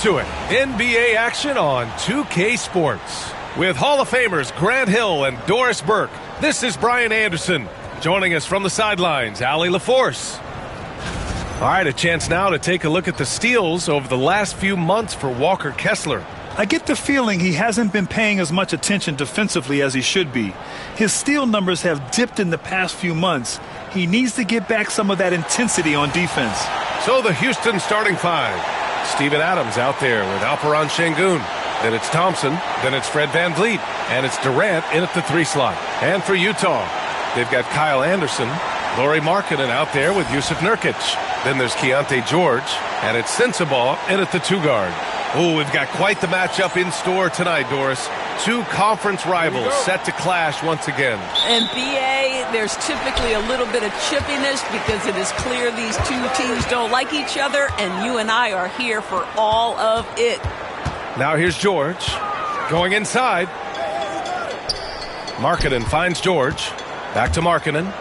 To it, NBA action on 2K Sports. With Hall of Famers Grant Hill and Doris Burke, this is Brian Anderson. Joining us from the sidelines, Allie LaForce. All right, a chance now to take a look at the steals over the last few months for Walker Kessler. I get the feeling he hasn't been paying as much attention defensively as he should be. His steal numbers have dipped in the past few months. He needs to get back some of that intensity on defense. So the Houston starting five. Steven Adams out there with Alperen Şengün. Then it's Thompson. Then it's Fred VanVleet. And it's Durant in at the 3 slot. And for Utah, they've got Kyle Anderson, Lauri Markkanen out there with Jusuf Nurkic. Then there's Keontae George. And it's Sensabaugh in at the 2 guard. Oh, we've got quite the matchup in store tonight, Doris. 2 conference rivals set to clash once again. And BA, there's typically a little bit of chippiness because it is clear these 2 teams don't like each other, and you and I are here for all of it. Now here's George going inside. Markkanen finds George. Back to Markkanen.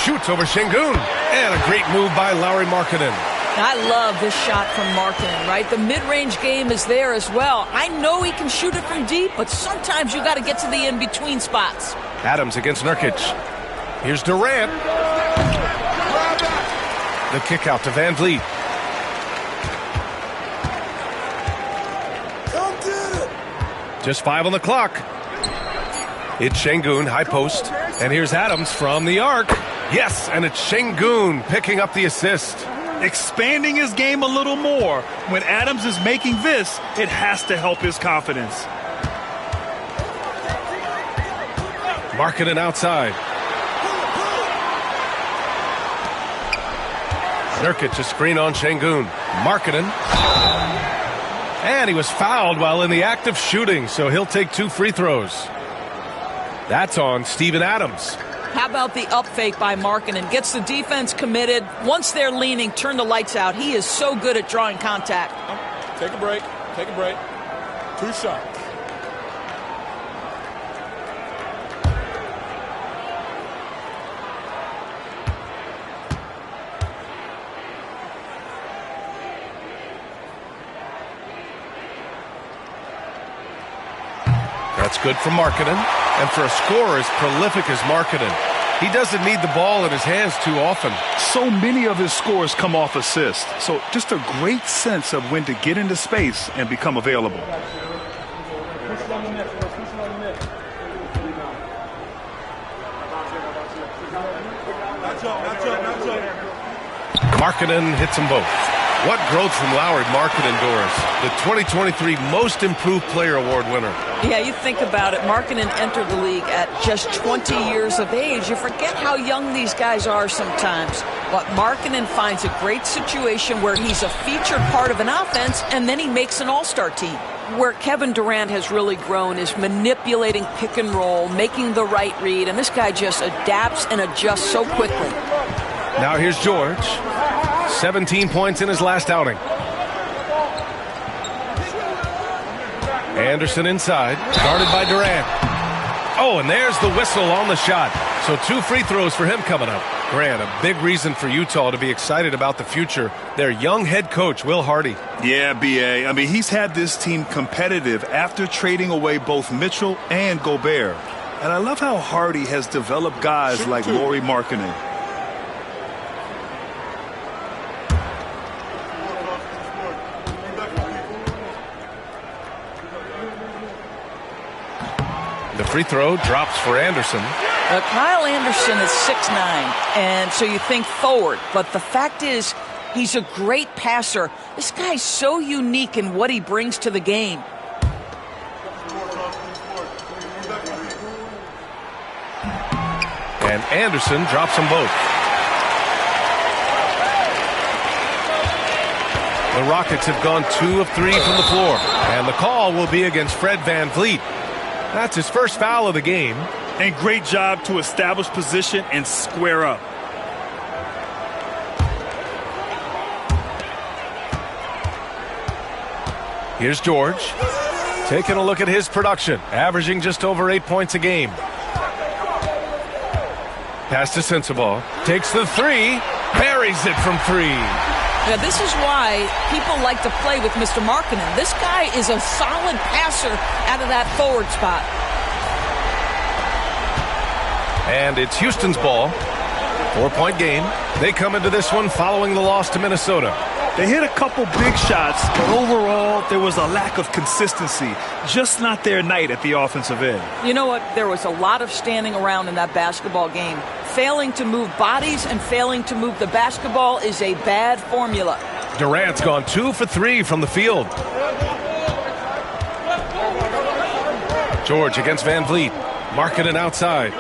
Shoots over Şengün. And a great move by Lauri Markkanen. I love this shot from Markkanen, right? The mid-range game is there as well. I know he can shoot it from deep, but sometimes you got to get to the in-between spots. Adams against Nurkic. Here's Durant. The kick out to VanVleet. Just 5 on the clock. It's Şengün, high post. And here's Adams from the arc. Yes, and it's Şengün picking up the assist. Expanding his game a little more. When Adams is making this, it has to help his confidence. Markkanen outside. Nurkic a screen on Şengün. Markkanen. And he was fouled while in the act of shooting, so he'll take 2 free throws. That's on Steven Adams. How about the up fake by Markkanen? Gets the defense committed. Once they're leaning, turn the lights out. He is so good at drawing contact. Take a break. Take a break. 2 shots. That's good for Markkanen. And for a scorer as prolific as Markkanen, he doesn't need the ball in his hands too often. So many of his scores come off assists. So just a great sense of when to get into space and become available. Markkanen hits them both. What growth from Lauri Markkanen, Doris, the 2023 Most Improved Player Award winner. Yeah, you think about it. Markkanen entered the league at just 20 years of age. You forget how young these guys are sometimes. But Markkanen finds a great situation where he's a featured part of an offense, and then he makes an all-star team. Where Kevin Durant has really grown is manipulating pick and roll, making the right read, and this guy just adapts and adjusts so quickly. Now here's George. 17 points in his last outing. Anderson inside, guarded by Durant. Oh, and there's the whistle on the shot. So 2 free throws for him coming up. Grant, a big reason for Utah to be excited about the future. Their young head coach, Will Hardy. Yeah, B.A. I mean, he's had this team competitive after trading away both Mitchell and Gobert. And I love how Hardy has developed guys like Lauri Markkanen. The free throw drops for Anderson. Kyle Anderson is 6'9", and so you think forward. But the fact is, he's a great passer. This guy's so unique in what he brings to the game. And Anderson drops them both. The Rockets have gone 2 of 3 from the floor. And the call will be against Fred VanVleet. That's his first foul of the game. And great job to establish position and square up. Here's George. Taking a look at his production. Averaging just over 8 points a game. Pass to Sensabaugh. Takes the 3. Buries it from 3. Yeah, this is why people like to play with Mr. Markkanen. This guy is a solid passer out of that forward spot. And it's Houston's ball. 4-point game. They come into this one following the loss to Minnesota. They hit a couple big shots, but overall, there was a lack of consistency. Just not their night at the offensive end. You know what? There was a lot of standing around in that basketball game. Failing to move bodies and failing to move the basketball is a bad formula. Durant's gone 2 for 3 from the field. George against Van Vliet. Markkanen outside.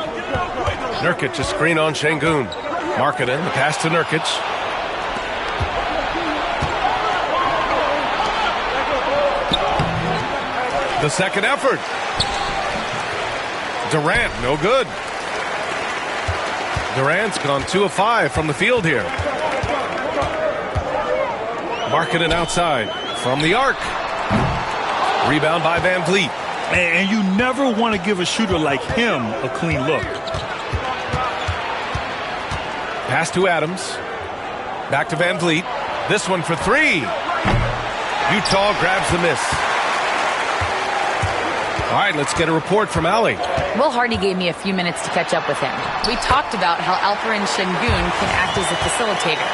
Nurkic a screen on Şengün. Markkanen, the pass to Nurkic. The second effort. Durant, no good. Durant's gone 2 of 5 from the field here. Markkanen outside from the arc. Rebound by Van Vliet. And you never want to give a shooter like him a clean look. Pass to Adams. Back to Van Vliet. This one for 3. Utah grabs the miss. All right, let's get a report from Allie. Will Hardy gave me a few minutes to catch up with him. We talked about how Alperen Şengün can act as a facilitator.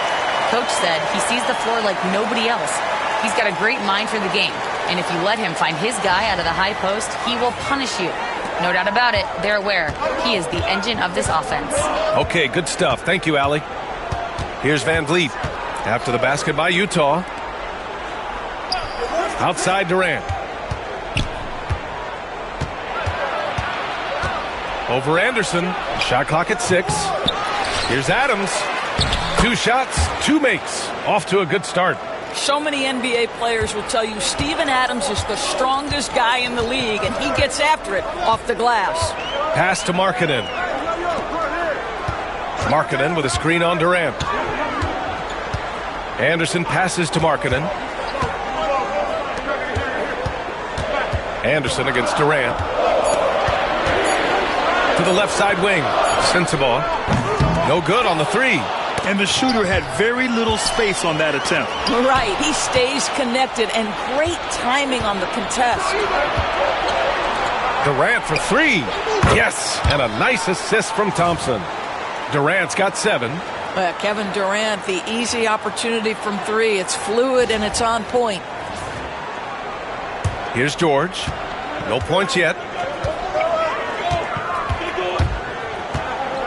Coach said he sees the floor like nobody else. He's got a great mind for the game. And if you let him find his guy out of the high post, he will punish you. No doubt about it, they're aware. He is the engine of this offense. Okay, good stuff. Thank you, Allie. Here's Van Vliet. After the basket by Utah. Outside Durant. Over Anderson. Shot clock at 6. Here's Adams. 2 shots, 2 makes. Off to a good start. So many NBA players will tell you Steven Adams is the strongest guy in the league, and he gets after it off the glass. Pass to Markkanen. Markkanen with a screen on Durant. Anderson passes to Markkanen. Anderson against Durant. To the left side wing. Sensabaugh. No good on the 3. And the shooter had very little space on that attempt. Right. He stays connected, and great timing on the contest. Durant for 3. Yes, and a nice assist from Thompson. Durant's got 7. Kevin Durant, the easy opportunity from 3. It's fluid and it's on point. Here's George. No points yet.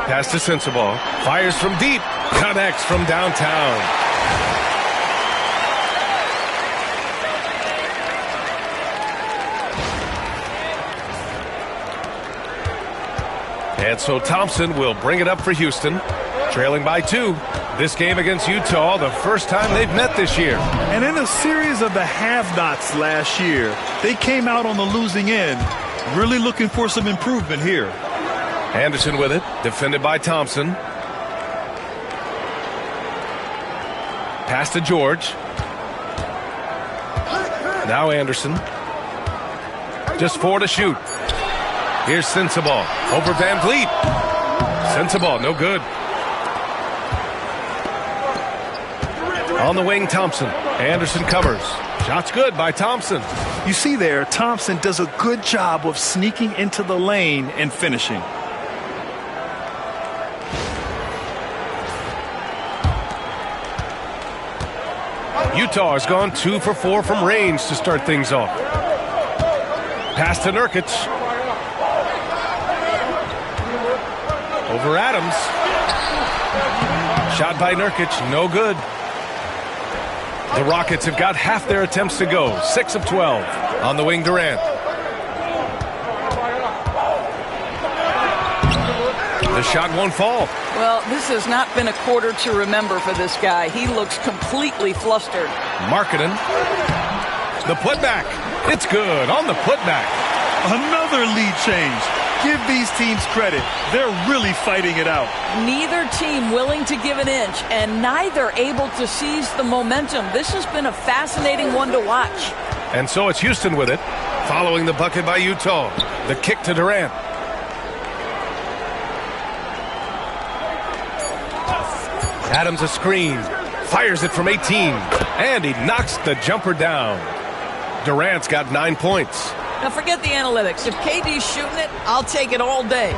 Pass to Sensabaugh. Fires from deep. Connects from downtown. And so Thompson will bring it up for Houston. Trailing by 2. This game against Utah, the first time they've met this year. And in a series of the have-nots last year, they came out on the losing end. Really looking for some improvement here. Anderson with it. Defended by Thompson. Pass to George. Now Anderson. Just 4 to shoot. Here's Sensabaugh. Over Van Vliet. Sensabaugh, no good. On the wing, Thompson. Anderson covers. Shot's good by Thompson. You see there, Thompson does a good job of sneaking into the lane and finishing. Utah has gone 2 for 4 from range to start things off. Pass to Nurkic. Over Adams. Shot by Nurkic, no good. The Rockets have got half their attempts to go. 6 of 12. On the wing, Durant. The shot won't fall. Well, this has not been a quarter to remember for this guy. He looks completely flustered. Markkanen. The putback. It's good on the putback. Another lead change. Give these teams credit. They're really fighting it out. Neither team willing to give an inch, and neither able to seize the momentum. This has been a fascinating one to watch. And so it's Houston with it, following the bucket by Utah. The kick to Durant. Adams a screen. Fires it from 18. And he knocks the jumper down. Durant's got 9 points. Now forget the analytics. If KD's shooting it, I'll take it all day.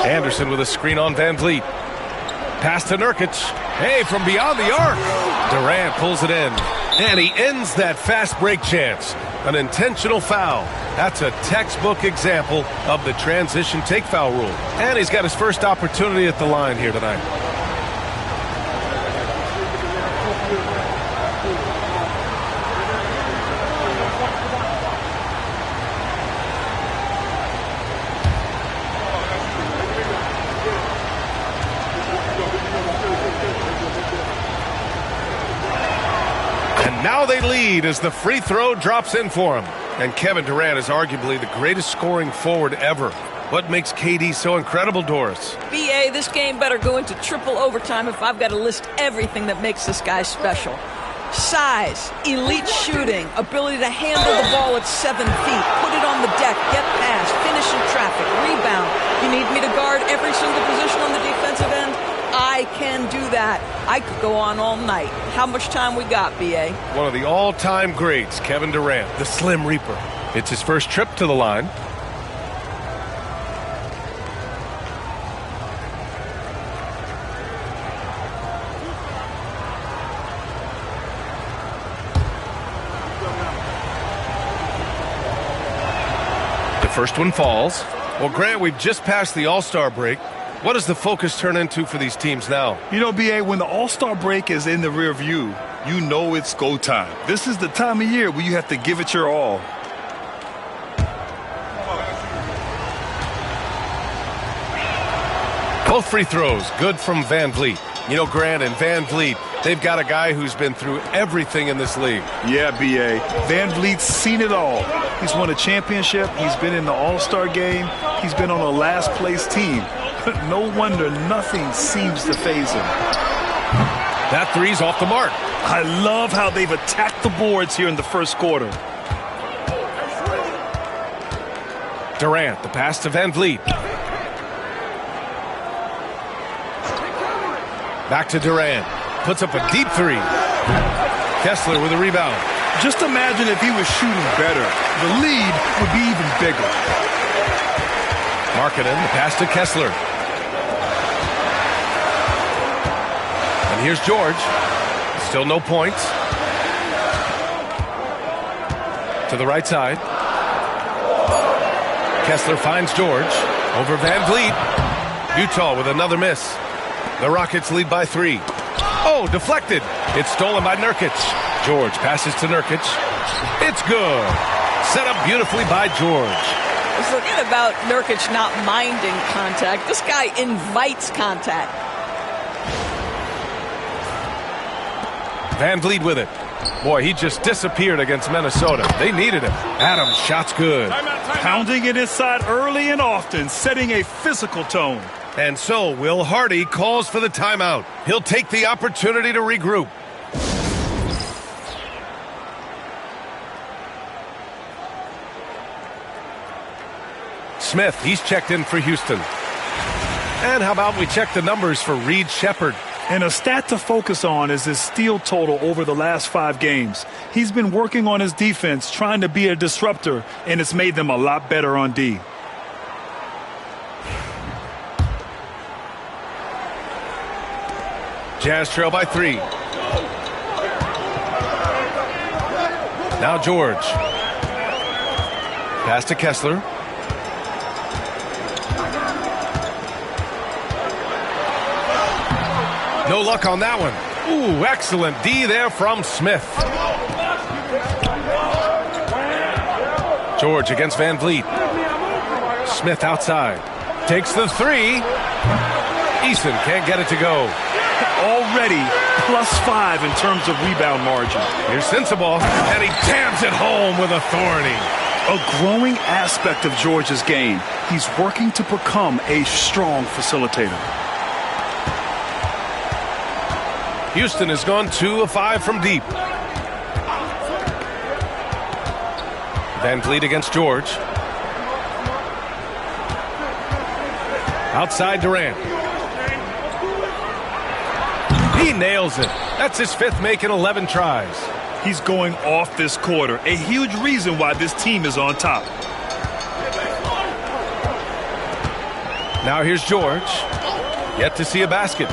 Anderson with a screen on Van Vliet. Pass to Nurkic. Hey, from beyond the arc. Durant pulls it in. And he ends that fast break chance. An intentional foul. That's a textbook example of the transition take foul rule. And he's got his first opportunity at the line here tonight. Now they lead as the free throw drops in for him. And Kevin Durant is arguably the greatest scoring forward ever. What makes KD so incredible, Doris? BA, this game better go into triple overtime if I've got to list everything that makes this guy special. Size, elite shooting, ability to handle the ball at 7 feet, put it on the deck, get past, finish in traffic, rebound. You need me to guard every single position on the defensive end? I can do that. I could go on all night. How much time we got, BA? One of the all-time greats, Kevin Durant, the Slim Reaper. It's his first trip to the line. The first one falls. Well, Grant, we've just passed the All-Star break. What does the focus turn into for these teams now? You know, BA, when the All-Star break is in the rear view, you know it's go time. This is the time of year where you have to give it your all. Both free throws, good from Van Vliet. You know, Grant and Van Vliet, they've got a guy who's been through everything in this league. Yeah, BA. Van Vliet's seen it all. He's won a championship. He's been in the All-Star game. He's been on a last-place team. No wonder nothing seems to faze him. That three's off the mark. I love how they've attacked the boards here in the first quarter. Durant, the pass to Van Vliet. Back to Durant. Puts up a deep three. Kessler with a rebound. Just imagine if he was shooting better. The lead would be even bigger. Markkanen, the pass to Kessler. And here's George. Still no points. To the right side. Kessler finds George. Over Van Vliet. Utah with another miss. The Rockets lead by 3. Oh, deflected. It's stolen by Nurkic. George passes to Nurkic. It's good. Set up beautifully by George. Forget about Nurkic not minding contact. This guy invites contact. Van Vliet with it. Boy, he just disappeared against Minnesota. They needed him. Adams, shot's good. Pounding it inside early and often, setting a physical tone. And so Will Hardy calls for the timeout. He'll take the opportunity to regroup. Smith, he's checked in for Houston. And how about we check the numbers for Reed Shepherd? And a stat to focus on is his steal total over the last 5 games. He's been working on his defense, trying to be a disruptor, and it's made them a lot better on D. Jazz trail by 3. Now George. Pass to Kessler. No luck on that one. Ooh, excellent D there from Smith. George against Van Vliet. Smith outside. Takes the 3. Eason can't get it to go. Already +5 in terms of rebound margin. Here's Sensabaugh, and he jams it home with authority. A growing aspect of George's game. He's working to become a strong facilitator. Houston has gone 2 of 5 from deep. Van Vliet against George. Outside Durant. He nails it. That's his 5th make in 11 tries. He's going off this quarter, a huge reason why this team is on top. Now here's George. Yet to see a basket.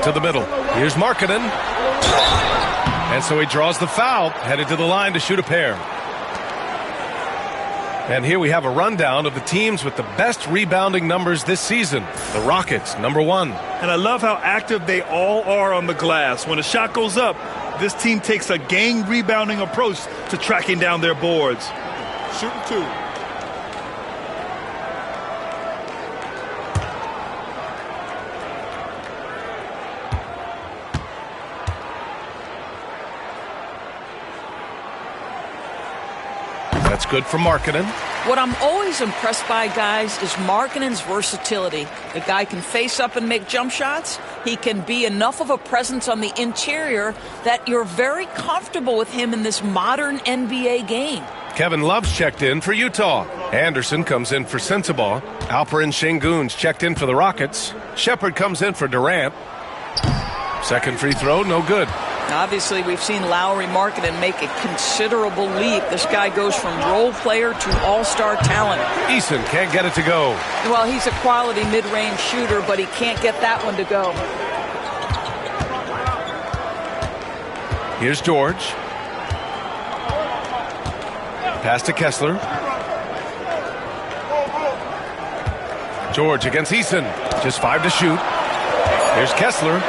To the middle. Here's Markkanen. And so he draws the foul, headed to the line to shoot a pair. And here we have a rundown of the teams with the best rebounding numbers this season. The Rockets, number 1. And I love how active they all are on the glass. When a shot goes up, this team takes a game rebounding approach to tracking down their boards. Shooting 2. That's good for Markkanen. What I'm always impressed by, guys, is Markkanen's versatility. The guy can face up and make jump shots. He can be enough of a presence on the interior that you're very comfortable with him in this modern NBA game. Kevin Love's checked in for Utah. Anderson comes in for Sensabaugh. Alperen Şengün's checked in for the Rockets. Shepard comes in for Durant. Second free throw, no good. Obviously, we've seen Lauri Markkanen make a considerable leap. This guy goes from role player to all-star talent. Eason can't get it to go. Well, he's a quality mid-range shooter, but he can't get that one to go. Here's George. Pass to Kessler. George against Eason. Just 5 to shoot. Here's Kessler.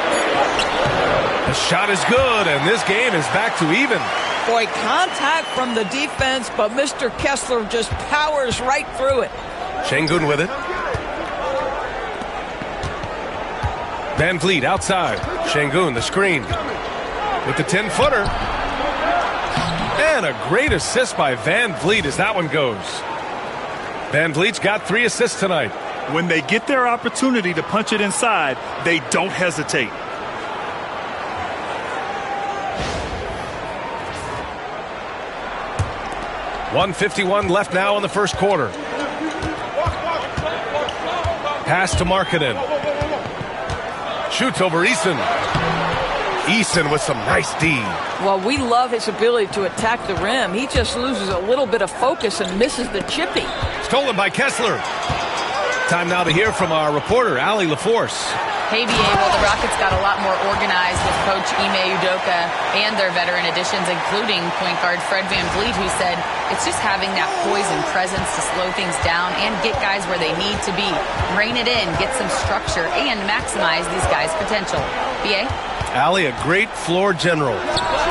The shot is good, and this game is back to even. Boy, contact from the defense, but Mr. Kessler just powers right through it. Şengün with it. Van Vliet outside. Şengün, the screen. With the 10-footer. And a great assist by Van Vliet as that one goes. Van Vliet's got 3 assists tonight. When they get their opportunity to punch it inside, they don't hesitate. .151 left now in the first quarter. Pass to Markkanen. Shoots over Eason. Eason with some nice D. Well, we love his ability to attack the rim. He just loses a little bit of focus and misses the chippy. Stolen by Kessler. Time now to hear from our reporter, Allie LaForce. Hey, BA, well, the Rockets got a lot more organized with Coach Ime Udoka and their veteran additions, including point guard Fred VanVleet, who said it's just having that poise and presence to slow things down and get guys where they need to be. Rein it in, get some structure, and maximize these guys' potential. BA? Allie, a great floor general.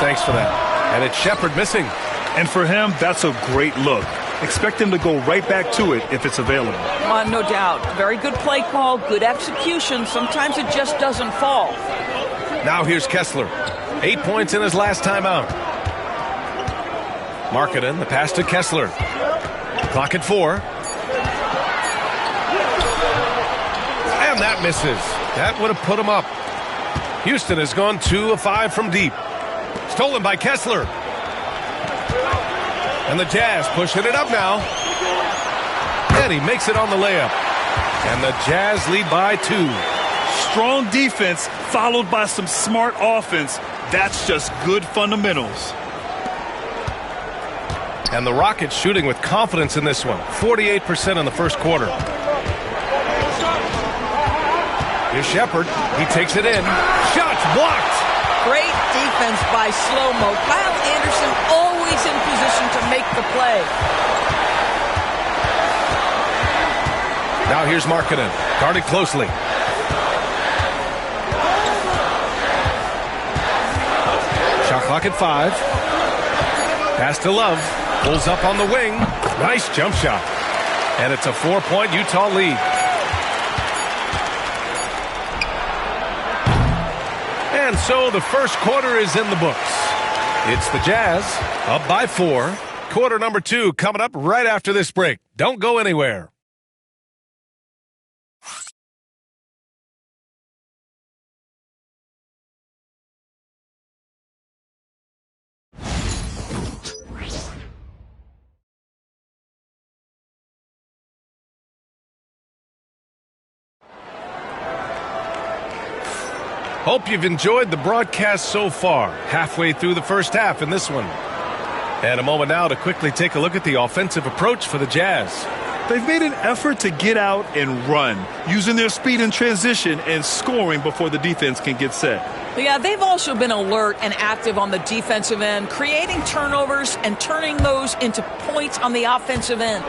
Thanks for that. And it's Shepard missing. And for him, that's a great look. Expect him to go right back to it if it's available. No doubt. Very good play call, good execution. Sometimes it just doesn't fall. Now here's Kessler. 8 points in his last time out. Markkanen, the pass to Kessler. Clock at 4. And that misses. That would have put him up. Houston has gone 2 of 5 from deep. Stolen by Kessler. And the Jazz pushing it up now. And he makes it on the layup. And the Jazz lead by 2. Strong defense followed by some smart offense. That's just good fundamentals. And the Rockets shooting with confidence in this one. 48% in the first quarter. Here's Shepard. He takes it in. Shots blocked. Great defense by Slow-Mo. Kyle Anderson always in position to make the play. Now here's Markkanen. Guarded closely. Shot clock at 5. Pass to Love. Pulls up on the wing. Nice jump shot. And it's a 4-point Utah lead. And so the first quarter is in the books. It's the Jazz up by 4. Quarter number 2 coming up right after this break. Don't go anywhere. Hope you've enjoyed the broadcast so far. Halfway through the first half in this one. And a moment now to quickly take a look at the offensive approach for the Jazz. They've made an effort to get out and run, using their speed in transition and scoring before the defense can get set. Yeah, they've also been alert and active on the defensive end, creating turnovers and turning those into points on the offensive end.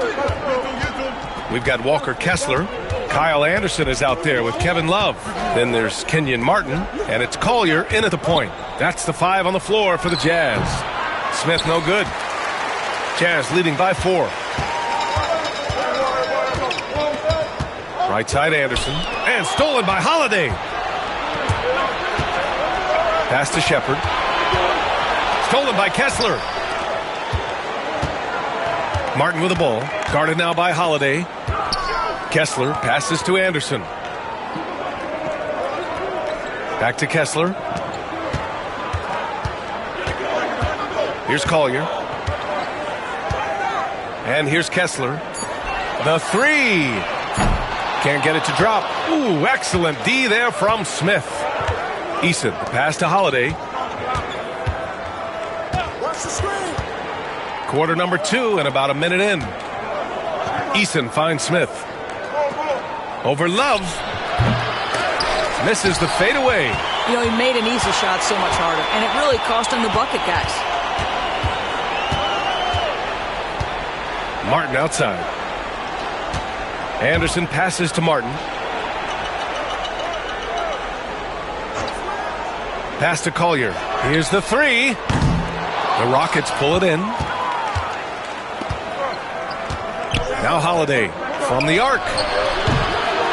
We've got Walker Kessler. Kyle Anderson is out there with Kevin Love. Then there's Kenyon Martin, and it's Collier in at the point. That's the 5 on the floor for the Jazz. Smith no good. Jazz leading by 4. Right side Anderson, and stolen by Holiday. Pass to Shepard. Stolen by Kessler. Martin with the ball. Guarded now by Holiday. Kessler passes to Anderson. Back to Kessler. Here's Collier. And here's Kessler. The 3. Can't get it to drop. Ooh, excellent D there from Smith. Eason, the pass to Holiday. Quarter number 2 and about a minute in. Eason finds Smith. Over Love. Misses the fadeaway. You know, he made an easy shot so much harder, and it really cost him the bucket, guys. Martin outside. Anderson passes to Martin. Pass to Collier. Here's the 3. The Rockets pull it in. Now Holiday from the arc.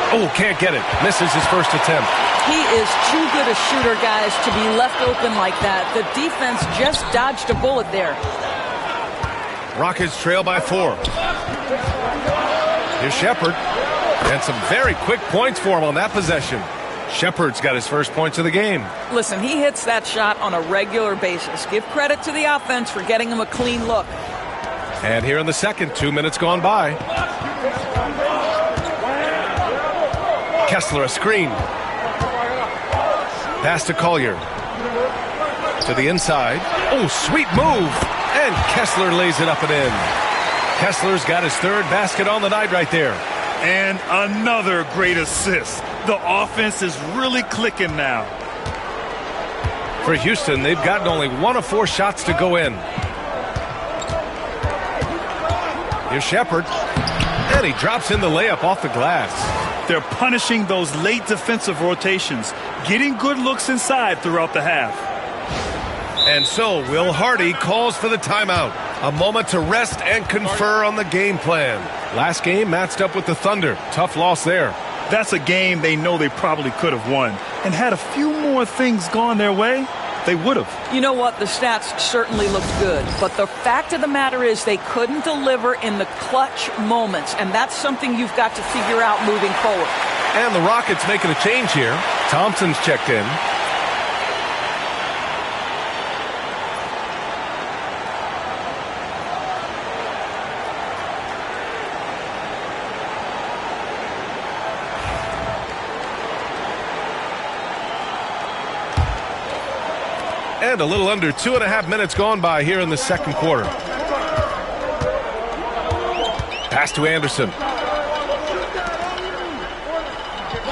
Oh, can't get it. Misses his first attempt. He is too good a shooter, guys, to be left open like that. The defense just dodged a bullet there. Rockets trail by 4. Here's Shepard. And some very quick points for him on that possession. Shepard's got his first points of the game. Listen, he hits that shot on a regular basis. Give credit to the offense for getting him a clean look. And here in the second, 2 minutes gone by. Kessler a screen. Pass to Collier. To the inside. Oh, sweet move. And Kessler lays it up and in. Kessler's got his 3rd basket on the night right there. And another great assist. The offense is really clicking now. For Houston, they've gotten only 1 of 4 shots to go in. Here's Shepard. And he drops in the layup off the glass. They're punishing those late defensive rotations, getting good looks inside throughout the half. And so Will Hardy calls for the timeout. A moment to rest and confer on the game plan. Last game matched up with the Thunder. Tough loss there. That's a game they know they probably could have won. And had a few more things gone their way, they would have. You know what? The stats certainly looked good. But the fact of the matter is they couldn't deliver in the clutch moments. And that's something you've got to figure out moving forward. And the Rockets making a change here. Thompson's checked in. And a little under 2.5 minutes gone by here in the second quarter. Pass to Anderson.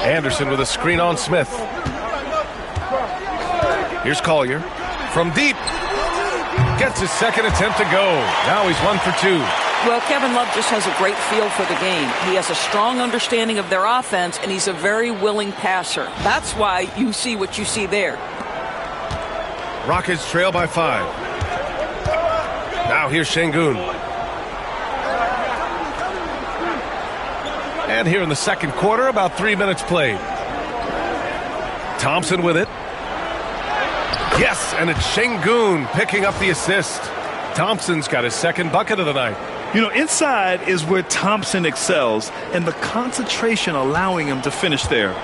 Anderson with a screen on Smith. Here's Collier. From deep. Gets his second attempt to go. Now he's 1 for 2. Well, Kevin Love just has a great feel for the game. He has a strong understanding of their offense, and he's a very willing passer. That's why you see what you see there. Rockets trail by 5. Now here's Şengün. And here in the second quarter, about 3 minutes played. Thompson with it. Yes, and it's Şengün picking up the assist. Thompson's got his second bucket of the night. You know, inside is where Thompson excels, and the concentration allowing him to finish there.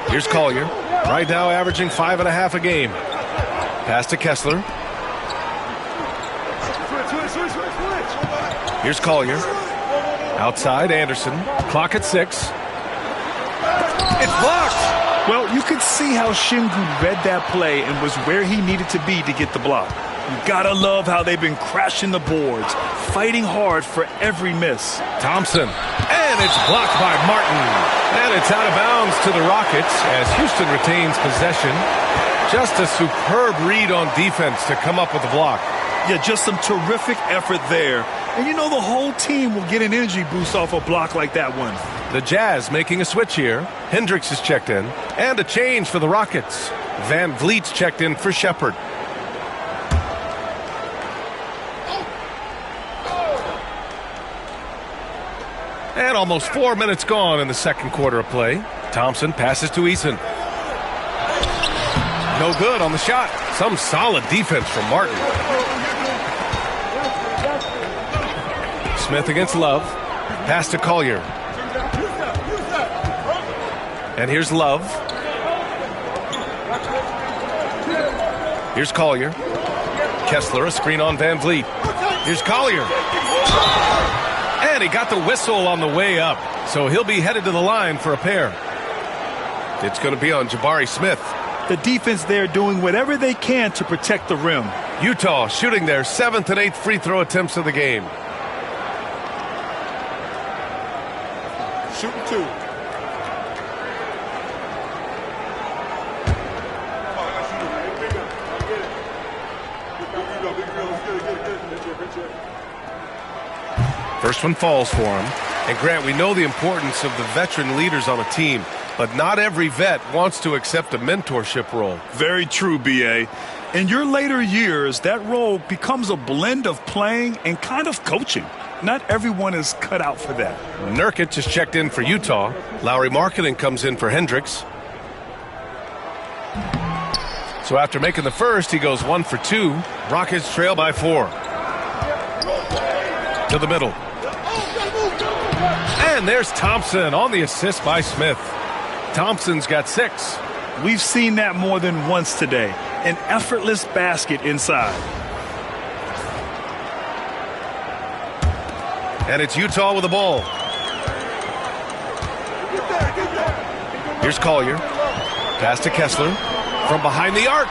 Here's Collier. Right now averaging 5.5 a game. Pass to Kessler. Here's Collier. Outside Anderson. Clock at 6. see how Şengün read that play and was where he needed to be to get the block. You gotta love how they've been crashing the boards, fighting hard for every miss. Thompson, and it's blocked by Martin. And it's out of bounds to the Rockets as Houston retains possession. Just a superb read on defense to come up with the block. Yeah, just some terrific effort there. And you know the whole team will get an energy boost off a block like that one. The Jazz making a switch here. Hendricks is checked in. And a change for the Rockets. Van Vliet's checked in for Shepherd. And almost 4 minutes gone in the second quarter of play. Thompson passes to Eason. No good on the shot. Some solid defense from Martin. Smith against Love. Pass to Collier. And here's Love. Here's Collier. Kessler, a screen on Van Vliet. Here's Collier. And he got the whistle on the way up. So he'll be headed to the line for a pair. It's going to be on Jabari Smith. The defense there doing whatever they can to protect the rim. Utah shooting their 7th and 8th free throw attempts of the game. Shooting 2. First one falls for him. And Grant, we know the importance of the veteran leaders on a team, but not every vet wants to accept a mentorship role. Very true, B.A. In your later years, that role becomes a blend of playing and kind of coaching. Not everyone is cut out for that. Nurkic is checked in for Utah. Lauri Markkanen comes in for Hendricks. So after making the first, he goes 1 for 2. Rockets trail by 4. To the middle. And there's Thompson on the assist by Smith. Thompson's got 6. We've seen that more than once today. An effortless basket inside. And it's Utah with the ball. Here's Collier. Pass to Kessler. From behind the arc.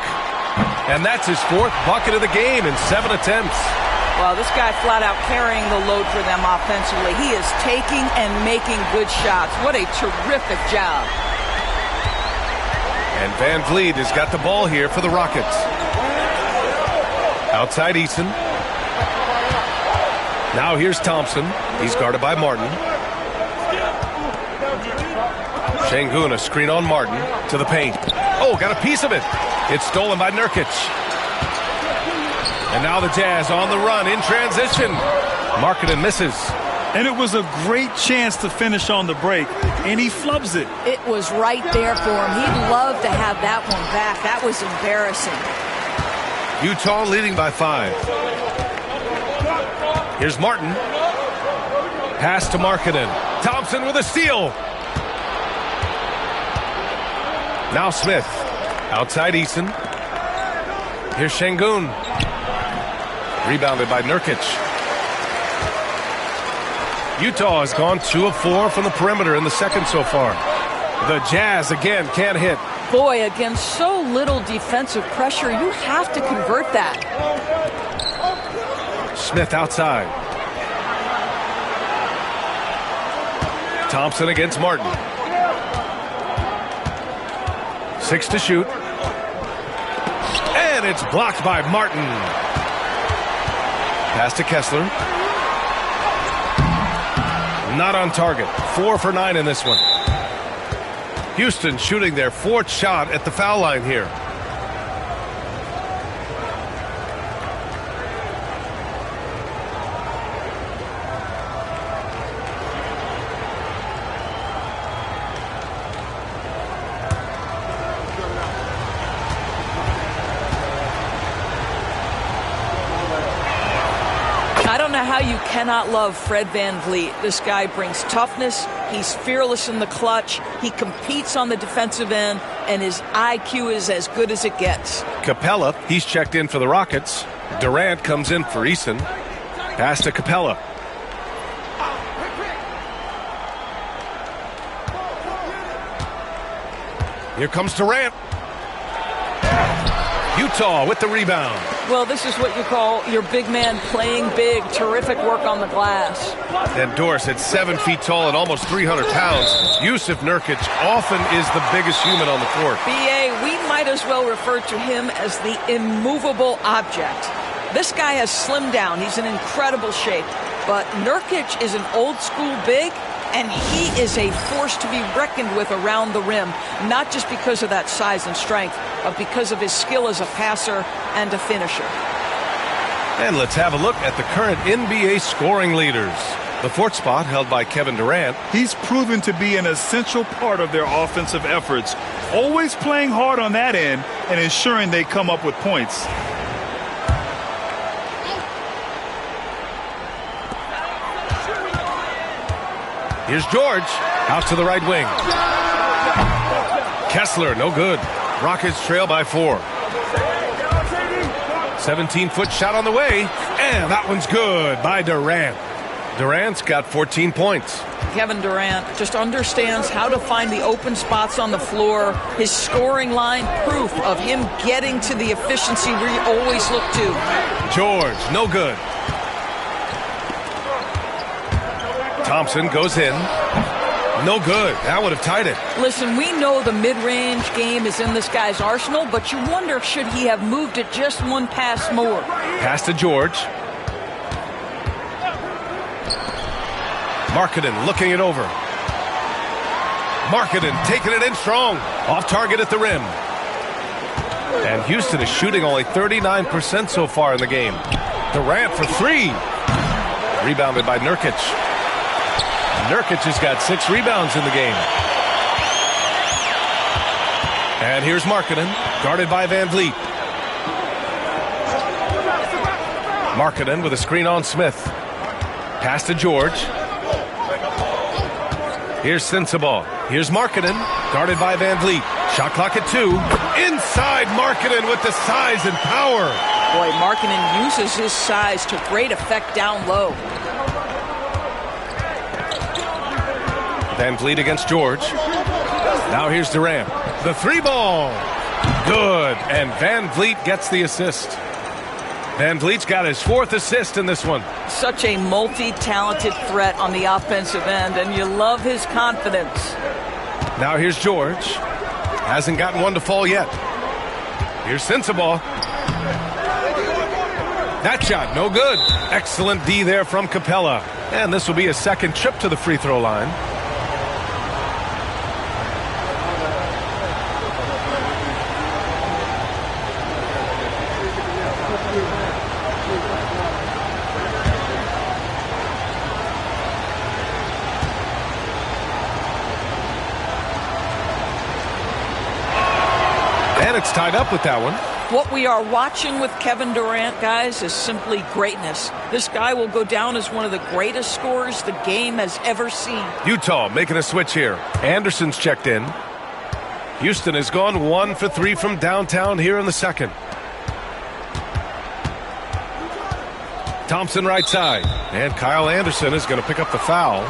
And that's his 4th bucket of the game in 7 attempts. Well, this guy flat out carrying the load for them offensively. He is taking and making good shots. What a terrific job. And Van Vliet has got the ball here for the Rockets. Outside Eason. Now here's Thompson. He's guarded by Martin. Şengün, a screen on Martin to the paint. Oh, got a piece of it. It's stolen by Nurkic. And now the Jazz on the run in transition. Markkanen misses. And it was a great chance to finish on the break, and he flubs it. It was right there for him. He'd love to have that one back. That was embarrassing. Utah leading by 5. Here's Martin. Pass to Markkanen. Thompson with a steal. Now Smith. Outside Eason. Here's Şengün. Rebounded by Nurkic. Utah has gone 2 of 4 from the perimeter in the second so far. The Jazz again can't hit. Boy, against so little defensive pressure, you have to convert that. Smith outside. Thompson against Martin. 6 to shoot. And it's blocked by Martin. Pass to Kessler. Not on target. 4 for 9 in this one. Houston shooting their 4th shot at the foul line here. I don't know how you cannot love Fred Van Vliet. This guy brings toughness. He's fearless in the clutch. He competes on the defensive end, and his IQ is as good as it gets. Capella, he's checked in for the Rockets. Durant comes in for Eason. Pass to Capella. Here comes Durant. Utah with the rebound. Well, this is what you call your big man playing big. Terrific work on the glass. And Doris at 7 feet tall and almost 300 pounds. Yusuf Nurkic often is the biggest human on the court. B.A., we might as well refer to him as the immovable object. This guy has slimmed down. He's in incredible shape. But Nurkic is an old-school big, and he is a force to be reckoned with around the rim, not just because of that size and strength, but because of his skill as a passer and a finisher. And let's have a look at the current NBA scoring leaders. The fourth spot held by Kevin Durant. He's proven to be an essential part of their offensive efforts, always playing hard on that end and ensuring they come up with points. Here's George, out to the right wing. Kessler, no good. Rockets trail by 4. 17-foot shot on the way, and that one's good by Durant. Durant's got 14 points. Kevin Durant just understands how to find the open spots on the floor. His scoring line, proof of him getting to the efficiency we always look to. George, no good. Thompson goes in. No good. That would have tied it. Listen, we know the mid-range game is in this guy's arsenal, but you wonder, should he have moved it just one pass more? Pass to George. Markkanen looking it over. Markkanen taking it in strong. Off target at the rim. And Houston is shooting only 39% so far in the game. Durant for 3. Rebounded by Nurkic. Nurkic has got 6 rebounds in the game. And here's Markkanen, guarded by Van Vliet. Markkanen with a screen on Smith. Pass to George. Here's Sensabaugh. Here's Markkanen, guarded by Van Vliet. Shot clock at 2. Inside Markkanen with the size and power. Boy, Markkanen uses his size to great effect down low. Van Vliet against George. Now here's Durant. The 3-ball. Good. And Van Vliet gets the assist. Van Vliet's got his 4th assist in this one. Such a multi-talented threat on the offensive end, and you love his confidence. Now here's George. Hasn't gotten one to fall yet. Here's Sensabaugh. That shot, no good. Excellent D there from Capella. And this will be a second trip to the free throw line. And it's tied up with that one. What we are watching with Kevin Durant, guys, is simply greatness. This guy will go down as one of the greatest scorers the game has ever seen. Utah making a switch here. Anderson's checked in. Houston has gone 1 for 3 from downtown here in the second. Thompson right side. And Kyle Anderson is going to pick up the foul.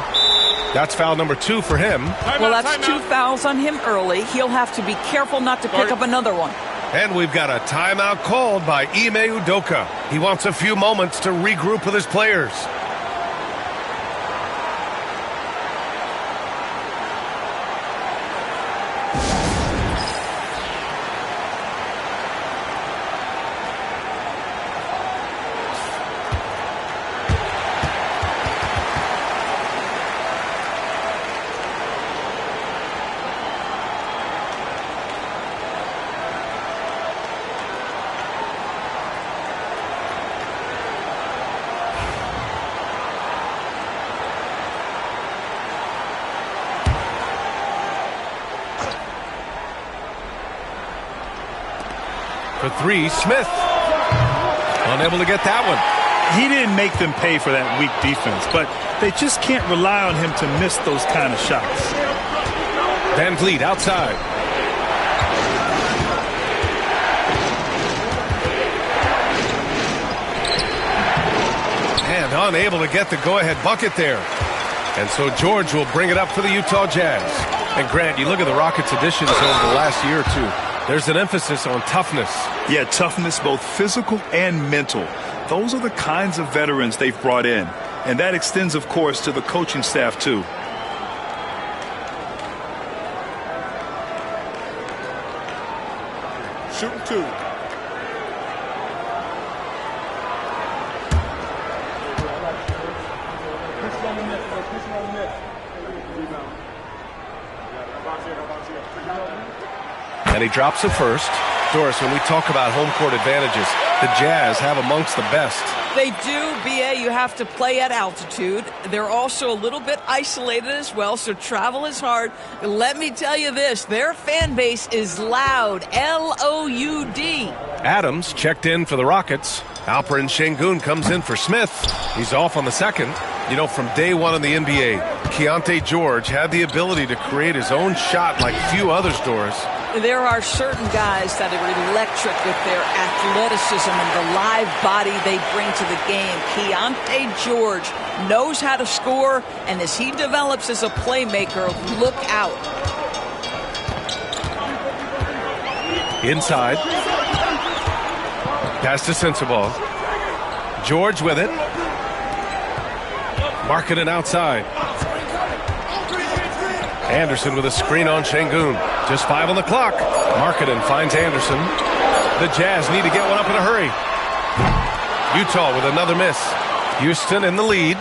That's foul number 2 for him. Well, that's 2 fouls on him early. He'll have to be careful not to pick up another one. And we've got a timeout called by Ime Udoka. He wants a few moments to regroup with his players. For 3, Smith. Unable to get that one. He didn't make them pay for that weak defense, but they just can't rely on him to miss those kind of shots. Van Vliet outside. And unable to get the go-ahead bucket there. And so George will bring it up for the Utah Jazz. And Grant, you look at the Rockets' additions over the last year or two. There's an emphasis on toughness. Yeah, toughness, both physical and mental. Those are the kinds of veterans they've brought in. And that extends, of course, to the coaching staff, too. Shooting 2. And he drops it first. Doris, when we talk about home court advantages, the Jazz have amongst the best. They do, B.A. You have to play at altitude. They're also a little bit isolated as well, so travel is hard. Let me tell you this, their fan base is loud, L-O-U-D. Adams checked in for the Rockets. Alperen Şengün comes in for Smith. He's off on the second. You know, from day one in the NBA, Keontae George had the ability to create his own shot like few others, Doris. There are certain guys that are electric with their athleticism and the live body they bring to the game. Keontae George knows how to score, and as he develops as a playmaker, look out. Inside. Pass to Sensabaugh. George with it. Marking it outside. Anderson with a screen on Şengün. Just 5 on the clock. Markkanen finds Anderson. The Jazz need to get one up in a hurry. Utah with another miss. Houston in the lead.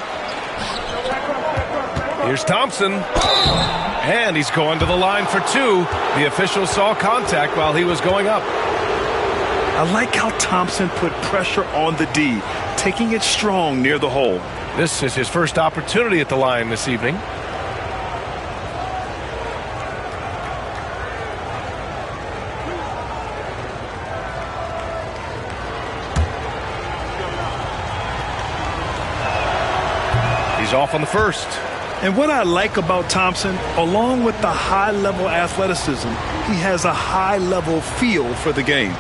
Here's Thompson. And he's going to the line for 2. The official saw contact while he was going up. I like how Thompson put pressure on the D, taking it strong near the hole. This is his first opportunity at the line this evening. He's off on the first. And what I like about Thompson, along with the high-level athleticism, he has a high-level feel for the game.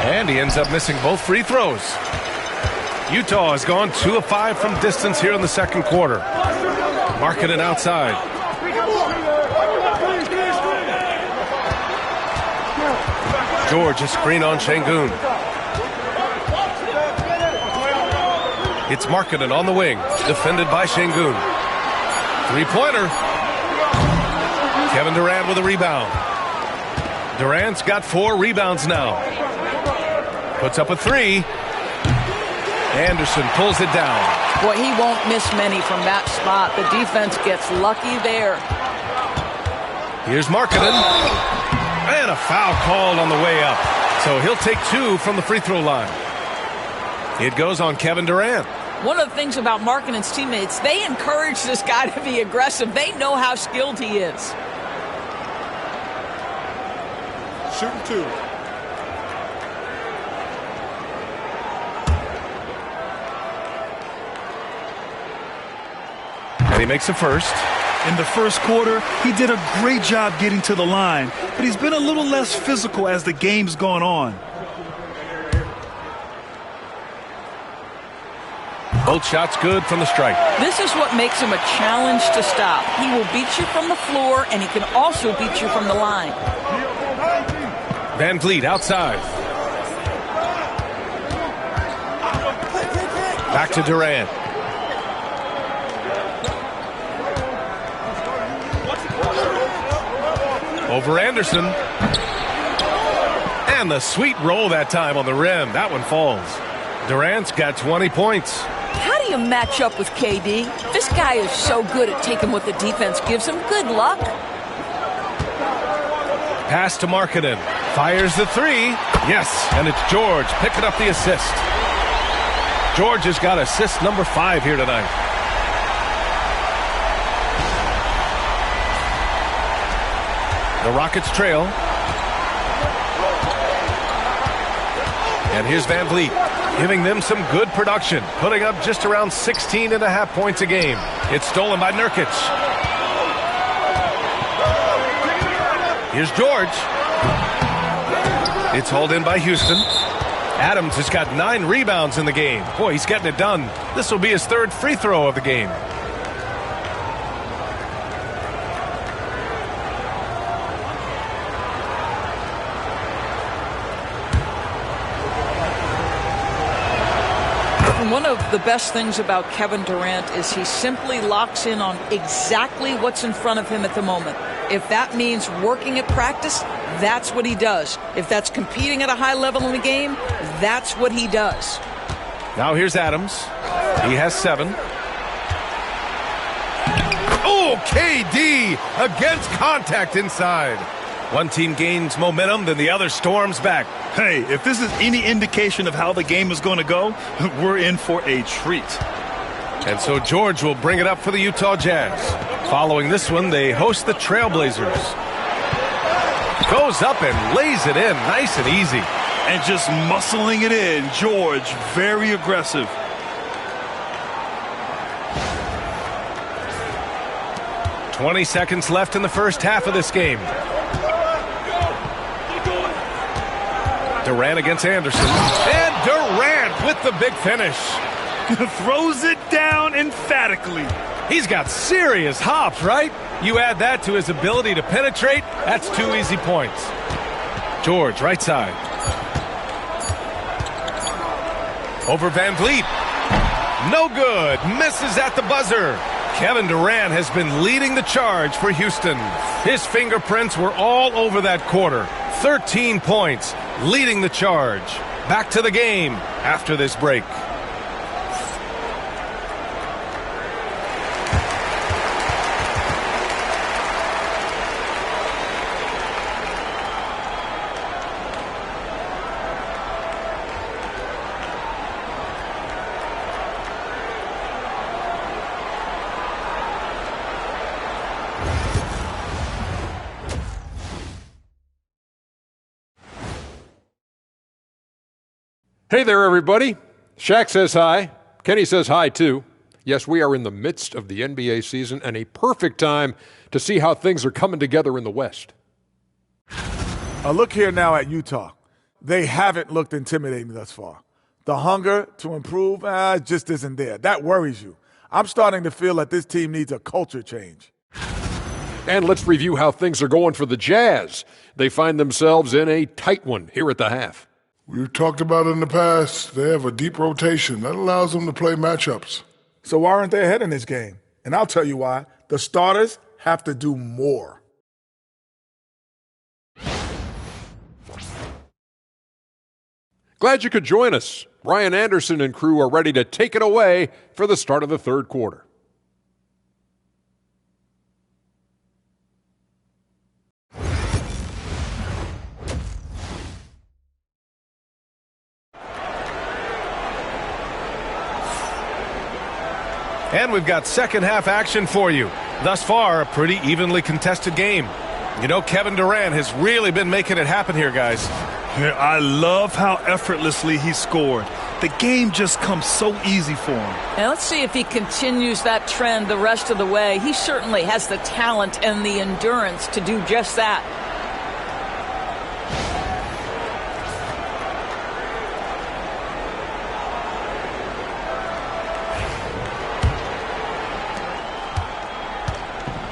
And he ends up missing both free throws. Utah has gone 2 of 5 from distance here in the second quarter. Markkanen outside. George, a screen on Şengün. It's Markkanen on the wing, defended by Şengün. Three-pointer. Kevin Durant with a rebound. Durant's got 4 rebounds now. Puts up a 3. Anderson pulls it down. Boy, he won't miss many from that spot. The defense gets lucky there. Here's Markkanen. And a foul called on the way up. So he'll take 2 from the free throw line. It goes on Kevin Durant. One of the things about Markkanen's teammates, they encourage this guy to be aggressive. They know how skilled he is. Shooting 2. And he makes a first. In the first quarter, he did a great job getting to the line, but he's been a little less physical as the game's gone on. Both shots good from the stripe. This is what makes him a challenge to stop. He will beat you from the floor, and he can also beat you from the line. Van Vliet outside. Back to Durant. Over Anderson. And the sweet roll that time on the rim. That one falls. Durant's got 20 points. How do you match up with KD? This guy is so good at taking what the defense gives him. Good luck. Pass to Markkanen. Fires the 3. Yes, and it's George picking up the assist. George has got assist number 5 here tonight. The Rockets trail. And here's Van Vliet, giving them some good production, putting up just around 16.5 points a game. It's stolen by Nurkic. Here's George. It's hauled in by Houston. Adams has got 9 rebounds in the game. Boy, he's getting it done. This will be his 3rd free throw of the game. One of the best things about Kevin Durant is he simply locks in on exactly what's in front of him at the moment. If that means working at practice, that's what he does. If that's competing at a high level in the game, that's what he does. Now here's Adams. He has 7. Oh, KD against contact inside. One team gains momentum, then the other storms back. Hey, if this is any indication of how the game is going to go, we're in for a treat. And so George will bring it up for the Utah Jazz. Following this one, they host the Trailblazers. Goes up and lays it in, nice and easy. And just muscling it in, George, very aggressive. "20 seconds left in the first half of this game. Durant against Anderson. And Durant with the big finish. Throws it down emphatically. He's got serious hops, right? You add that to his ability to penetrate, that's 2 easy points. George, right side. Over Van Vliet. No good. Misses at the buzzer. Kevin Durant has been leading the charge for Houston. His fingerprints were all over that quarter. 13 points, leading the charge. Back to the game after this break. Hey there, everybody. Shaq says hi. Kenny says hi, too. Yes, we are in the midst of the NBA season and a perfect time to see how things are coming together in the West. A look here now at Utah. They haven't looked intimidating thus far. The hunger to improve just isn't there. That worries you. I'm starting to feel that this team needs a culture change. And let's review how things are going for the Jazz. They find themselves in a tight one here at the half. We've talked about it in the past. They have a deep rotation. That allows them to play matchups. So why aren't they ahead in this game? And I'll tell you why. The starters have to do more. Glad you could join us. Ryan Anderson and crew are ready to take it away for the start of the third quarter. And we've got second half action for you. Thus far, a pretty evenly contested game. You know, Kevin Durant has really been making it happen here, guys. Yeah, I love how effortlessly he scored. The game just comes so easy for him. And let's see if he continues that trend the rest of the way. He certainly has the talent and the endurance to do just that.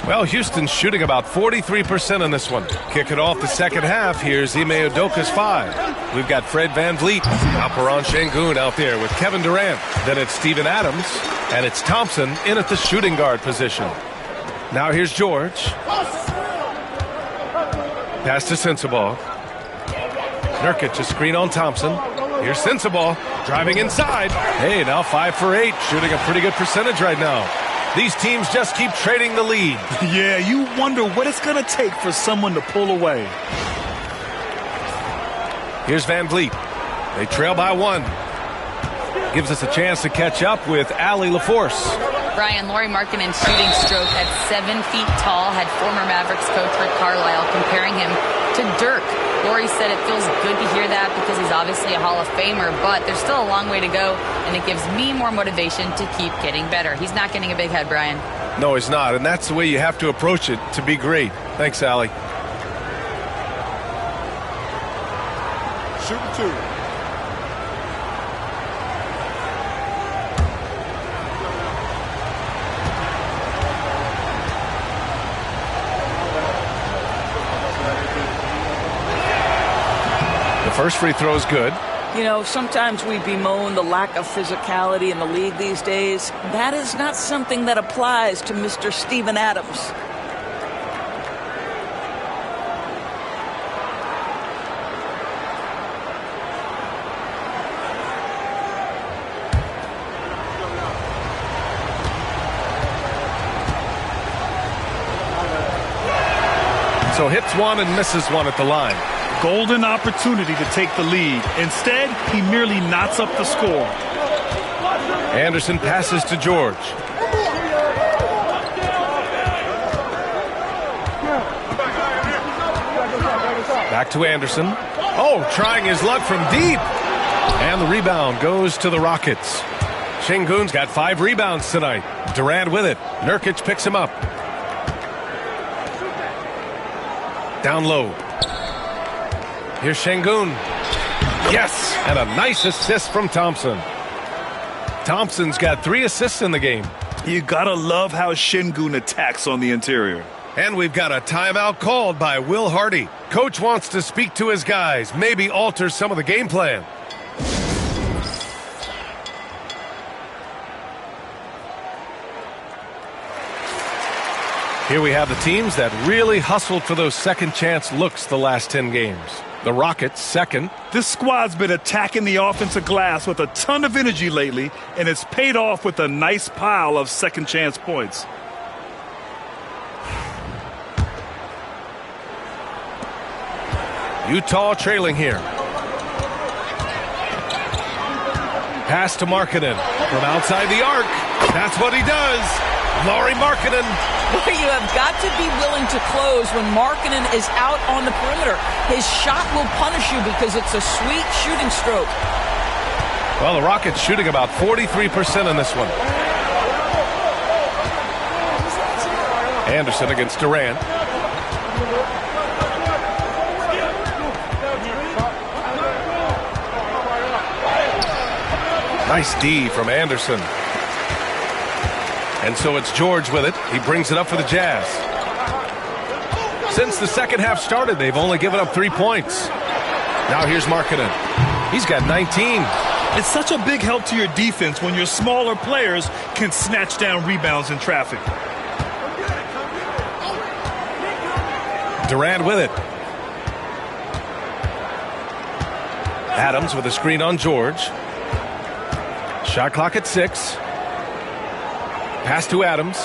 Well, Houston's shooting about 43% in this one. Kicking off the second half, here's Ime Udoka's 5. We've got Fred Van Vliet, Alperen Şengün out there with Kevin Durant. Then it's Steven Adams, and it's Thompson in at the shooting guard position. Now here's George. Pass to Sensabaugh. Nurkic, a screen on Thompson. Here's Sensabaugh, driving inside. Hey, now 5 for 8, shooting a pretty good percentage right now. These teams just keep trading the lead. Yeah, you wonder what it's going to take for someone to pull away. Here's Van Vliet. They trail by 1. Gives us a chance to catch up with Allie LaForce. Brian, Lauri Markkanen's shooting stroke at 7 feet tall had former Mavericks coach Rick Carlisle comparing him to Dirk. Lauri said it feels good to hear that because he's obviously a Hall of Famer, but there's still a long way to go, and it gives me more motivation to keep getting better. He's not getting a big head, Brian. No, he's not, and that's the way you have to approach it to be great. Thanks, Allie. Shooting 2. First free throw is good. You know, sometimes we bemoan the lack of physicality in the league these days. That is not something that applies to Mr. Steven Adams. So hits one and misses one at the line. Golden opportunity to take the lead. Instead, he merely knots up the score. Anderson passes to George. Back to Anderson. Oh, trying his luck from deep. And the rebound goes to the Rockets. Şengün's got 5 rebounds tonight. Durant with it. Nurkic picks him up. Down low. Here's Şengün. Yes, and a nice assist from Thompson. Thompson's got 3 assists in the game. You gotta love how Şengün attacks on the interior. And we've got a timeout called by Will Hardy. Coach wants to speak to his guys, maybe alter some of the game plan. Here we have the teams that really hustled for those second chance looks the last 10 games. The Rockets, second. This squad's been attacking the offensive glass with a ton of energy lately, and it's paid off with a nice pile of second chance points. Utah trailing here. Pass to Markkanen from outside the arc. That's what he does. Lauri Markkanen. Well, you have got to be willing to close when Markkanen is out on the perimeter. His shot will punish you because it's a sweet shooting stroke. Well, the Rockets shooting about 43% in this one. Anderson against Durant. Nice D from Anderson. And so it's George with it. He brings it up for the Jazz. Since the second half started, they've only given up 3 points. Now here's Markkanen. He's got 19. It's such a big help to your defense when your smaller players can snatch down rebounds in traffic. Durant with it. Adams with a screen on George. Shot clock at 6. Pass to Adams.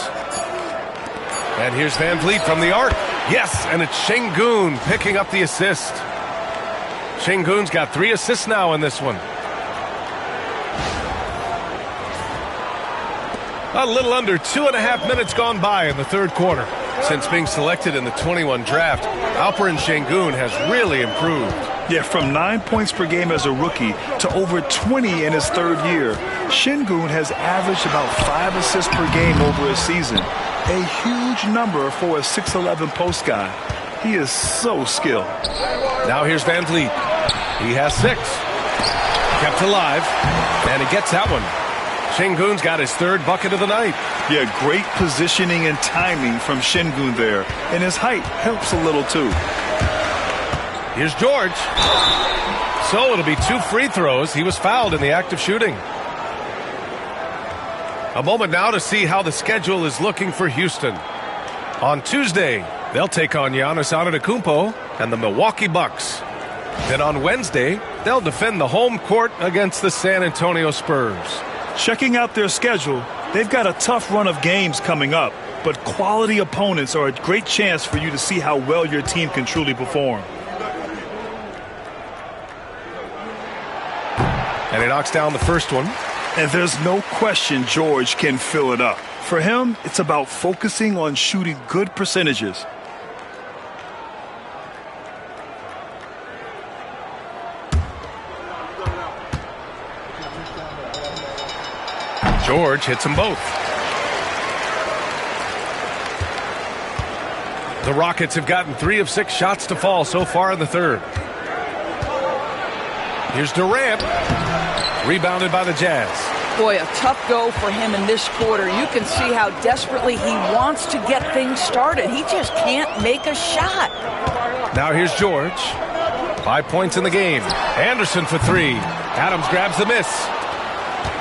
And here's Van Vliet from the arc. Yes, and it's Şengün picking up the assist. Şengün's got 3 assists now in this one. A little under 2.5 minutes gone by in the third quarter. Since being selected in the 21 draft, Alperen Şengün has really improved. Yeah, from 9 points per game as a rookie to over 20 in his third year. Şengün has averaged about 5 assists per game over a season. A huge number for a 6'11 post guy. He is so skilled. Now here's Van Vliet. He has 6. Kept alive, and he gets that one. Şengün's got his 3rd bucket of the night. Yeah, great positioning and timing from Şengün there. And his height helps a little too. Here's George. So it'll be 2 free throws. He was fouled in the act of shooting. A moment now to see how the schedule is looking for Houston. On Tuesday, they'll take on Giannis Antetokounmpo and the Milwaukee Bucks. Then on Wednesday, they'll defend the home court against the San Antonio Spurs. Checking out their schedule, they've got a tough run of games coming up, but quality opponents are a great chance for you to see how well your team can truly perform. And he knocks down the first one. And there's no question George can fill it up. For him, it's about focusing on shooting good percentages. George hits them both. The Rockets have gotten 3 of 6 shots to fall so far in the third. Here's Durant. Rebounded by the Jazz. Boy, a tough go for him in this quarter. You can see how desperately he wants to get things started. He just can't make a shot. Now here's George. 5 points in the game. Anderson for 3. Adams grabs the miss.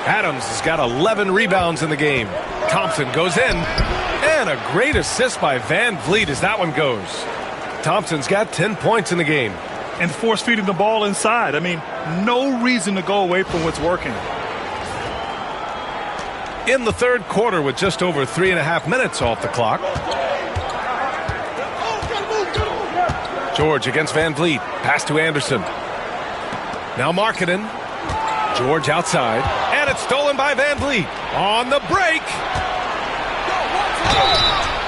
Adams has got 11 rebounds in the game. Thompson goes in. And a great assist by Van Vliet as that one goes. Thompson's got 10 points in the game. And force feeding the ball inside. I mean, no reason to go away from what's working. In the third quarter with just over 3.5 minutes off the clock. George against Van Vliet. Pass to Anderson. Now Markkanen. George outside. And it's stolen by Van Vliet. On the break.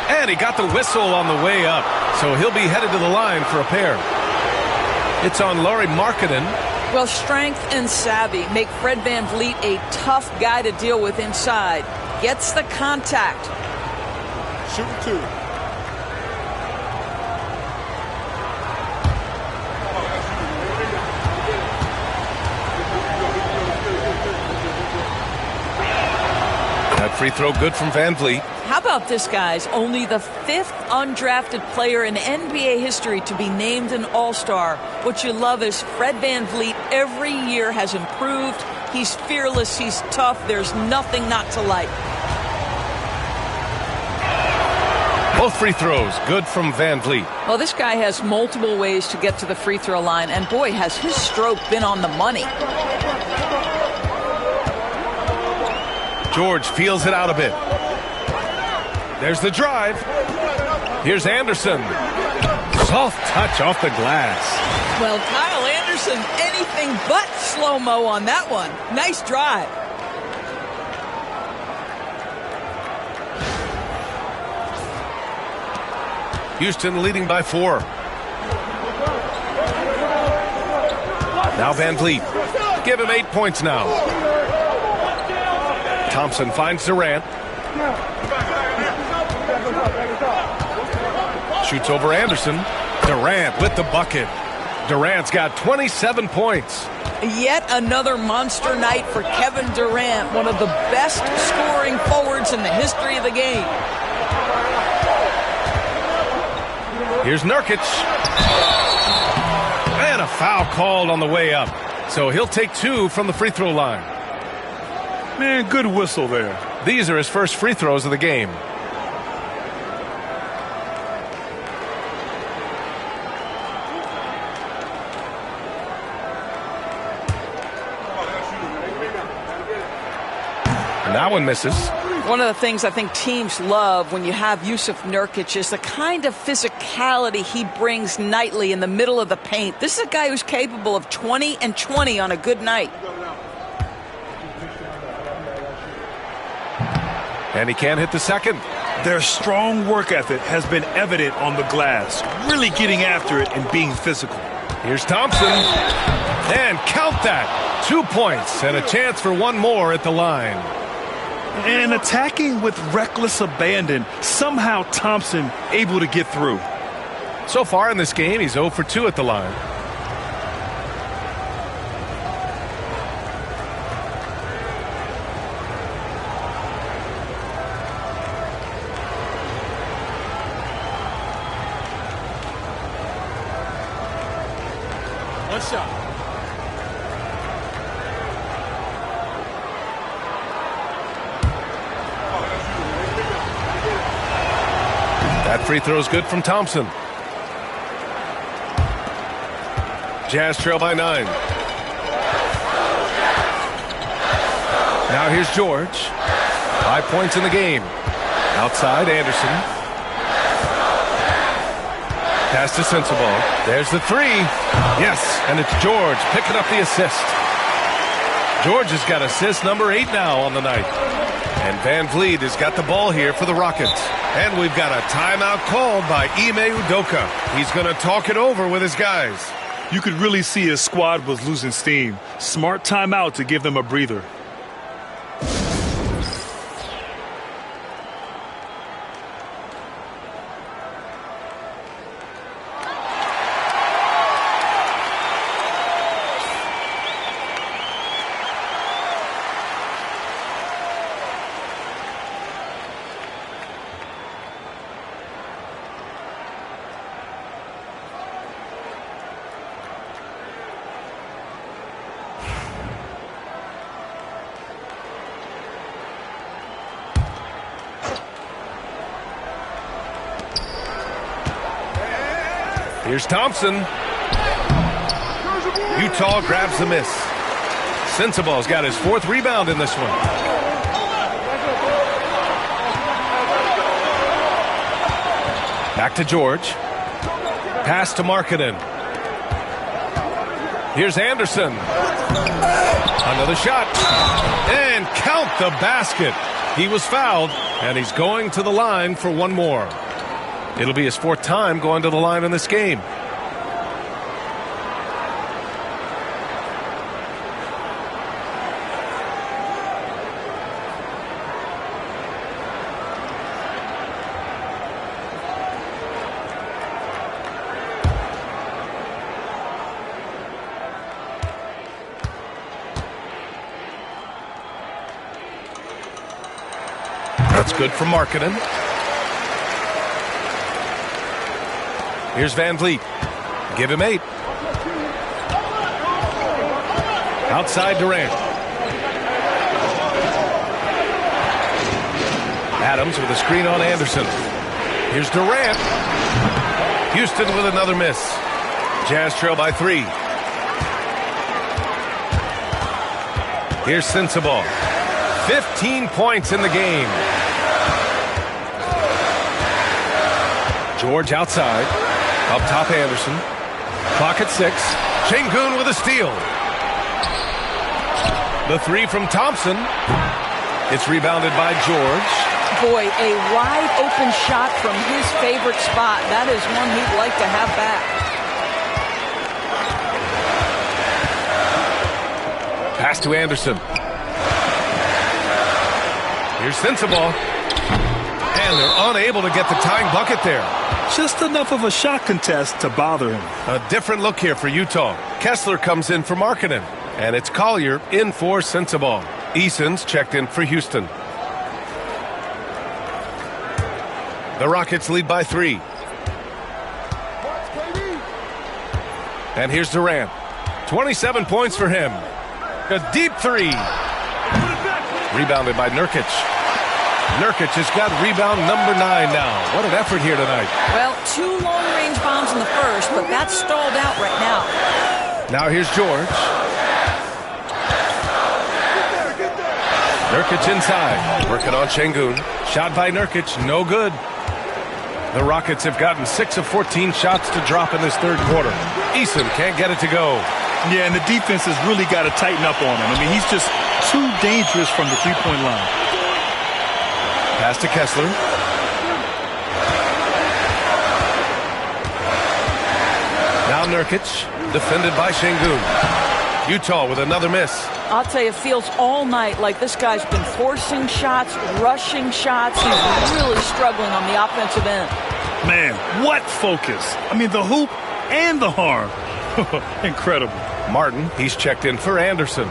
And he got the whistle on the way up. So he'll be headed to the line for a pair. It's on Lauri Markkanen. Well, strength and savvy make Fred Van Vliet a tough guy to deal with inside. Gets the contact. Shooting 2. That free throw good from Van Vliet. How about this, guys? Only the 5th undrafted player in NBA history to be named an All-Star. What you love is Fred Van Vliet every year has improved. He's fearless. He's tough. There's nothing not to like. Both free throws good from Van Vliet. Well, this guy has multiple ways to get to the free throw line, and boy, has his stroke been on the money. George feels it out a bit. There's the drive. Here's Anderson. Soft touch off the glass. Well, Kyle Anderson, anything but slow-mo on that one. Nice drive. Houston leading by 4. Now Van Vliet. Give him 8 points now. Thompson finds Durant. Shoots over Anderson. Durant with the bucket. Durant's got 27 points. Yet another monster night for Kevin Durant, one of the best scoring forwards in the history of the game. Here's Nurkic. And a foul called on the way up. So he'll take 2 from the free throw line. Man, good whistle there. These are his first free throws of the game. And that one misses. One of the things I think teams love when you have Yusuf Nurkic is the kind of physicality he brings nightly in the middle of the paint. This is a guy who's capable of 20 and 20 on a good night. And he can't hit the second. Their strong work ethic has been evident on the glass, really getting after it and being physical. Here's Thompson. And count that. 2 points and a chance for one more at the line. And attacking with reckless abandon, somehow Thompson able to get through. So far in this game, he's 0 for 2 at the line. One shot. That free throw is good from Thompson. Jazz trail by 9. Now here's George. 5 points in the game. Outside, Anderson. Pass to Sensabaugh. There's the 3. Yes, and it's George picking up the assist. George has got assist number 8 now on the night. And Van Vliet has got the ball here for the Rockets. And we've got a timeout called by Ime Udoka. He's going to talk it over with his guys. You could really see his squad was losing steam. Smart timeout to give them a breather. Here's Thompson. Utah grabs the miss. Sensabaugh's got his 4th rebound in this one. Back to George. Pass to Markkanen. Here's Anderson. Another shot. And count the basket. He was fouled, and he's going to the line for one more. It'll be his 4th time going to the line in this game. That's good for Markkanen. Here's Van Vliet. Give him 8. Outside Durant. Adams with a screen on Anderson. Here's Durant. Houston with another miss. Jazz trail by 3. Here's Sensabaugh. 15 points in the game. George outside. Up top Anderson. Clock at 6. Şengün with a steal. The 3 from Thompson. It's rebounded by George. Boy, a wide open shot from his favorite spot. That is one he'd like to have back. Pass to Anderson. Here's Sensabaugh. And they're unable to get the tying bucket there. Just enough of a shot contest to bother him. A different look here for Utah. Kessler comes in for Markkanen. And it's Collier in for Sensabaugh. Eason's checked in for Houston. The Rockets lead by 3. And here's Durant. 27 points for him. A deep 3. Rebounded by Nurkic. Nurkic has got rebound number 9 now. What an effort here tonight. Well, 2 long-range bombs in the first, but that's stalled out right now. Now here's George. Nurkic inside. Working on Şengün. Shot by Nurkic. No good. The Rockets have gotten 6 of 14 shots to drop in this 3rd quarter. Eason can't get it to go. Yeah, and the defense has really got to tighten up on him. I mean, he's just too dangerous from the three-point line. Pass to Kessler. Now Nurkic, defended by Şengün. Utah with another miss. I'll tell you, it feels all night like this guy's been forcing shots, rushing shots. He's really struggling on the offensive end. Man, what focus. I mean, the hoop and the harm. Incredible. Martin, he's checked in for Anderson.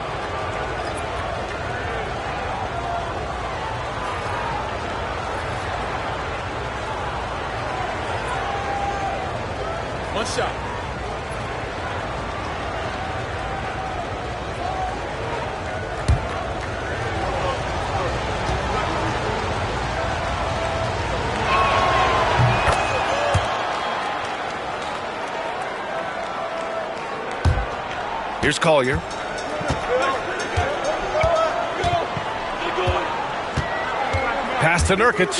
One shot. Here's Collier. Pass to Nurkic.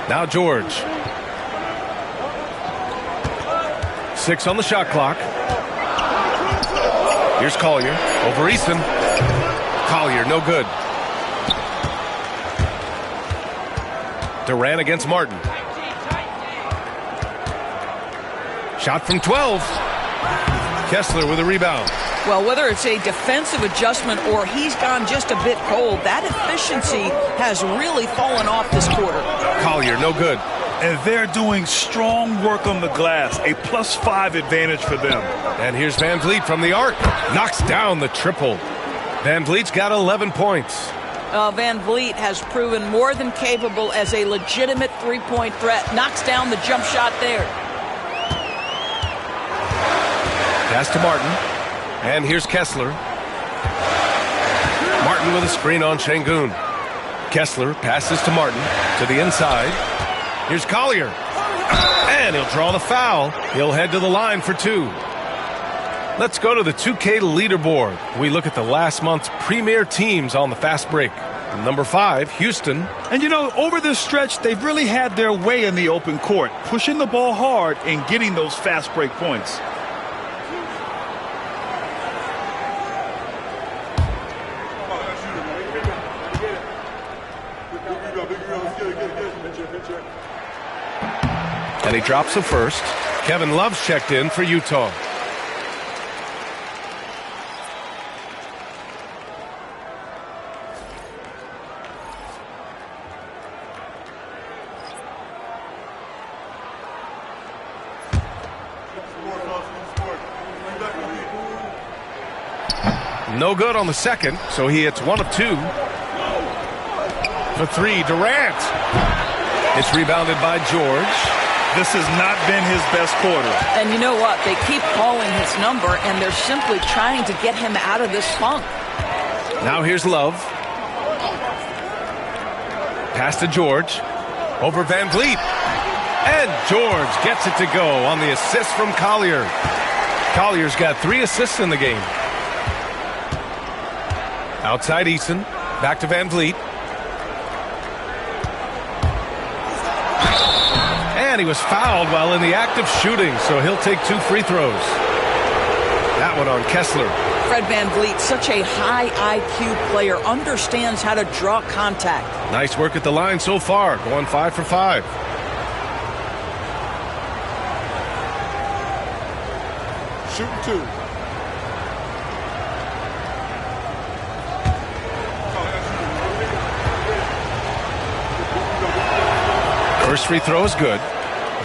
Now George. 6 on the shot clock. Here's Collier. Over Eason. Collier, no good. Durant against Martin. Shot from 12. Kessler with a rebound. Well, whether it's a defensive adjustment or he's gone just a bit cold, that efficiency has really fallen off this quarter. Collier, no good. And they're doing strong work on the glass, a +5 advantage for them. And here's Van Vliet from the arc. Knocks down the triple. Van Vliet's got 11 points. Van Vliet has proven more than capable as a legitimate three-point threat. Knocks down the jump shot there. Pass to Martin. And here's Kessler. Martin with a screen on Şengün. Kessler passes to Martin to the inside. Here's Collier. And he'll draw the foul. He'll head to the line for 2. Let's go to the 2K leaderboard. We look at the last month's premier teams on the fast break. Number 5, Houston. And you know, over this stretch, they've really had their way in the open court, pushing the ball hard and getting those fast break points. And he drops the first. Kevin Love's checked in for Utah. No good on the second, so he hits 1 of 2. For 3, Durant. It's rebounded by George. This has not been his best quarter. And you know what? They keep calling his number, and they're simply trying to get him out of this funk. Now here's Love. Pass to George. Over Van Vliet. And George gets it to go on the assist from Collier. Collier's got 3 assists in the game. Outside Eason. Back to Van Vliet. And he was fouled while in the act of shooting, so he'll take 2 free throws. That one on Kessler. Fred Van Vliet, such a high IQ player, understands how to draw contact. Nice work at the line so far, going 5 for 5. Shooting 2. First free throw is good.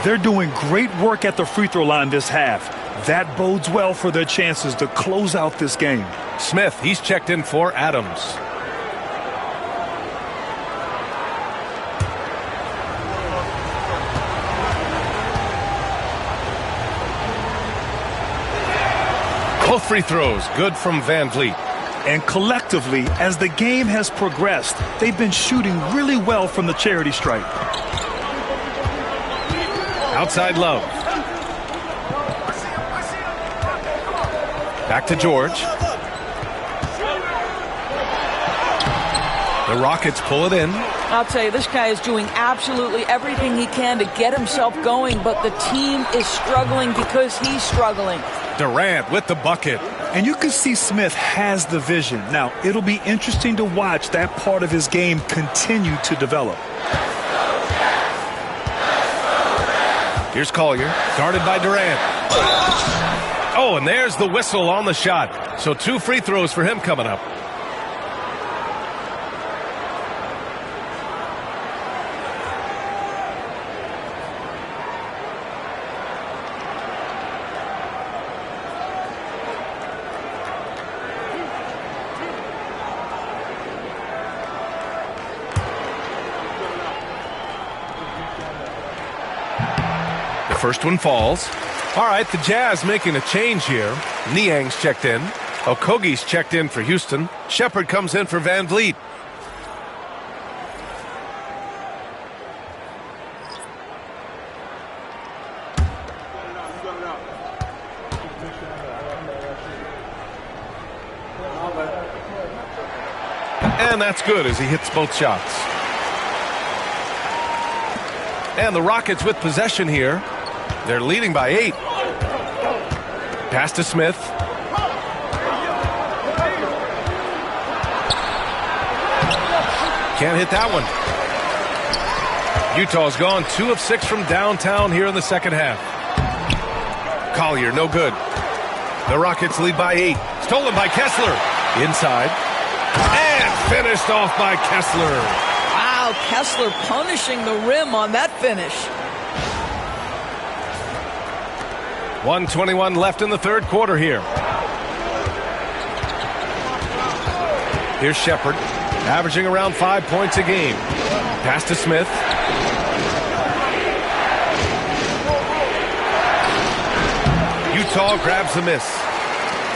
They're doing great work at the free throw line this half. That bodes well for their chances to close out this game. Smith, he's checked in for Adams. Both free throws, good from Van Vliet. And collectively, as the game has progressed, they've been shooting really well from the charity stripe. Outside Love. Back to George. The Rockets pull it in. I'll tell you, this guy is doing absolutely everything he can to get himself going, but the team is struggling because he's struggling. Durant with the bucket. And you can see Smith has the vision. Now, it'll be interesting to watch that part of his game continue to develop. Here's Collier, guarded by Durant. Oh, and there's the whistle on the shot. So 2 free throws for him coming up. First one falls. All right, the Jazz making a change here. Niang's checked in. Okogie's checked in for Houston. Shepard comes in for Van Vliet. And that's good as he hits both shots. And the Rockets with possession here. They're leading by 8. Pass to Smith. Can't hit that one. Utah's gone 2 of 6 from downtown here in the second half. Collier, no good. The Rockets lead by 8. Stolen by Kessler. Inside. And finished off by Kessler. Wow, Kessler punishing the rim on that finish. 1:21 left in the third quarter here. Here's Shepard, averaging around 5 points a game. Pass to Smith. Utah grabs the miss.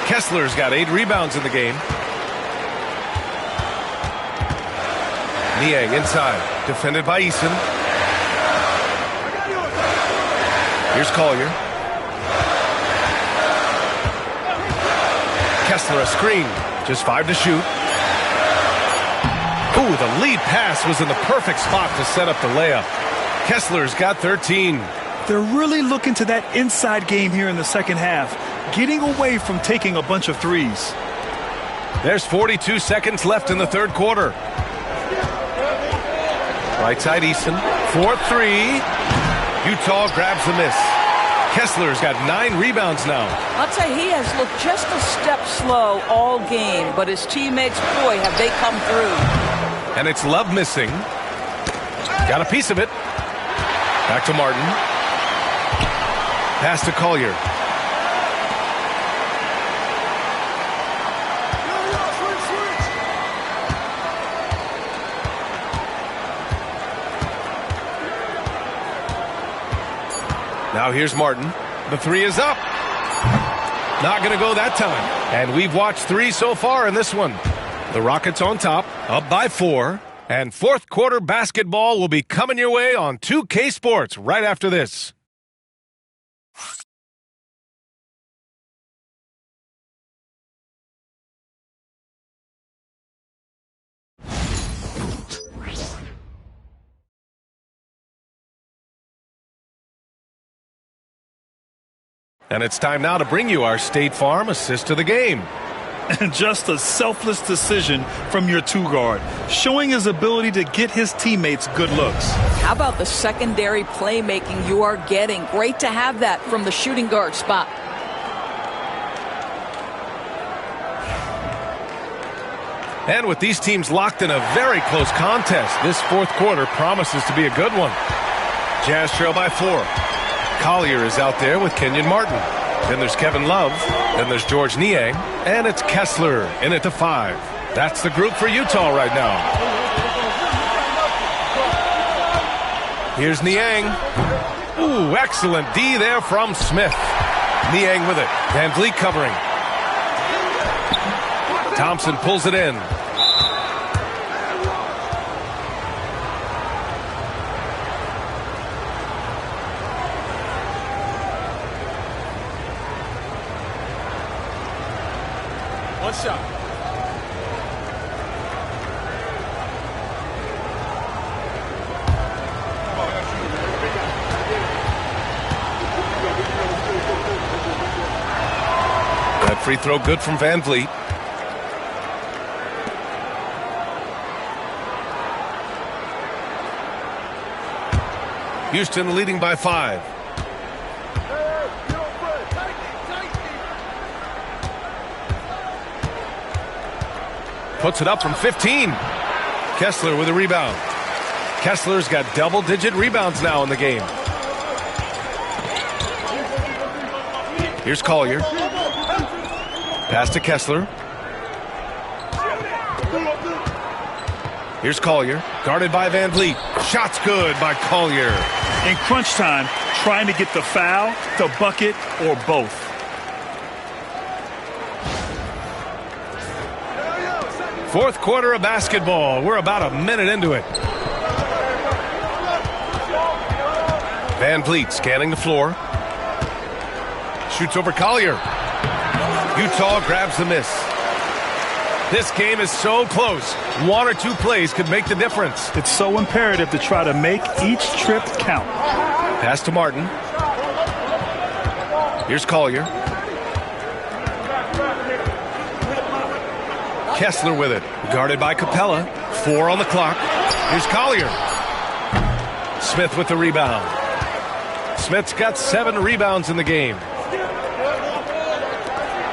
Kessler's got 8 rebounds in the game. Niang inside, defended by Eason. Here's Collier. Kessler a screen, just 5 to shoot. Ooh, the lead pass was in the perfect spot to set up the layup. Kessler's got 13. They're really looking to that inside game here in the second half, getting away from taking a bunch of threes. There's 42 seconds left in the third quarter. Right side Eason, 4-3. Utah grabs the miss. Kessler's got 9 rebounds now. I'll say he has looked just a step slow all game, but his teammates, boy, have they come through. And it's Love missing. Got a piece of it. Back to Martin. Pass to Collier. Now here's Martin. The 3 is up. Not going to go that time. And we've watched 3 so far in this one. The Rockets on top, up by 4. And fourth quarter basketball will be coming your way on 2K Sports right after this. And it's time now to bring you our State Farm assist to the game. And just a selfless decision from your 2-guard, showing his ability to get his teammates good looks. How about the secondary playmaking you are getting? Great to have that from the shooting guard spot. And with these teams locked in a very close contest, this fourth quarter promises to be a good one. Jazz trail by 4. Collier is out there with Kenyon Martin. Then there's Kevin Love. Then there's George Niang. And it's Kessler in at the 5. That's the group for Utah right now. Here's Niang. Ooh, excellent D there from Smith. Niang with it. Van Vliet covering. Thompson pulls it in. One shot. That free throw good from Van Vliet. Houston leading by 5. Puts it up from 15. Kessler with a rebound. Kessler's got double-digit rebounds now in the game. Here's Collier. Pass to Kessler. Here's Collier, guarded by Van Vliet. Shot's good by Collier. In crunch time, trying to get the foul, the bucket, or both. Fourth quarter of basketball. We're about a minute into it. Van Vliet scanning the floor. Shoots over Collier. Utah grabs the miss. This game is so close. 1 or 2 plays could make the difference. It's so imperative to try to make each trip count. Pass to Martin. Here's Collier. Kessler with it. Guarded by Capella. 4 on the clock. Here's Collier. Smith with the rebound. Smith's got 7 rebounds in the game.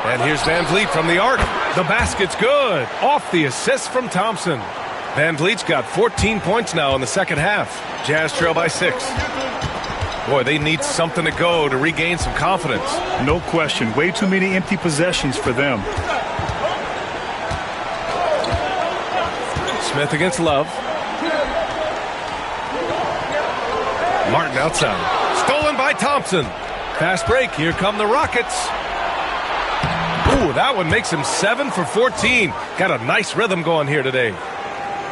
And here's Van Vliet from the arc. The basket's good. Off the assist from Thompson. Van Vliet's got 14 points now in the second half. Jazz trail by 6. Boy, they need something to go to regain some confidence. No question. Way too many empty possessions for them. Smith against Love. Martin outside. Stolen by Thompson. Fast break. Here come the Rockets. Ooh, that one makes him 7 for 14. Got a nice rhythm going here today.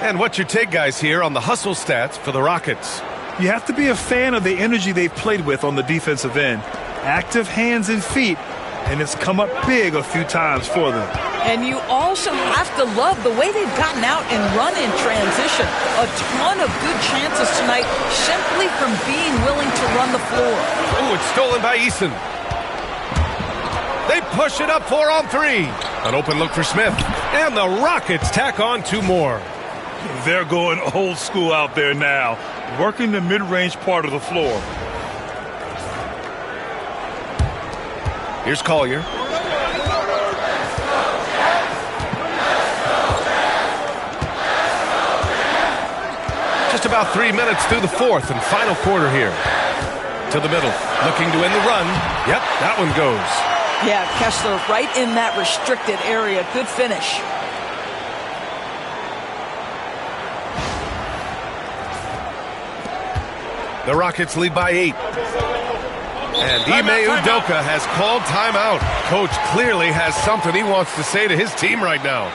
And what's your take, guys, here on the hustle stats for the Rockets? You have to be a fan of the energy they've played with on the defensive end. Active hands and feet, and it's come up big a few times for them. And you also have to love the way they've gotten out and run in transition. A ton of good chances tonight simply from being willing to run the floor. Oh, it's stolen by Eason. They push it up 4-on-3. An open look for Smith. And the Rockets tack on 2 more. They're going old school out there now, working the mid-range part of the floor. Here's Collier. Just about 3 minutes through the fourth and final quarter here. To the middle, looking to end the run. Yep, that one goes. Yeah, Kessler right in that restricted area. Good finish. The Rockets lead by 8. And Ime Udoka has called timeout. Coach clearly has something he wants to say to his team right now.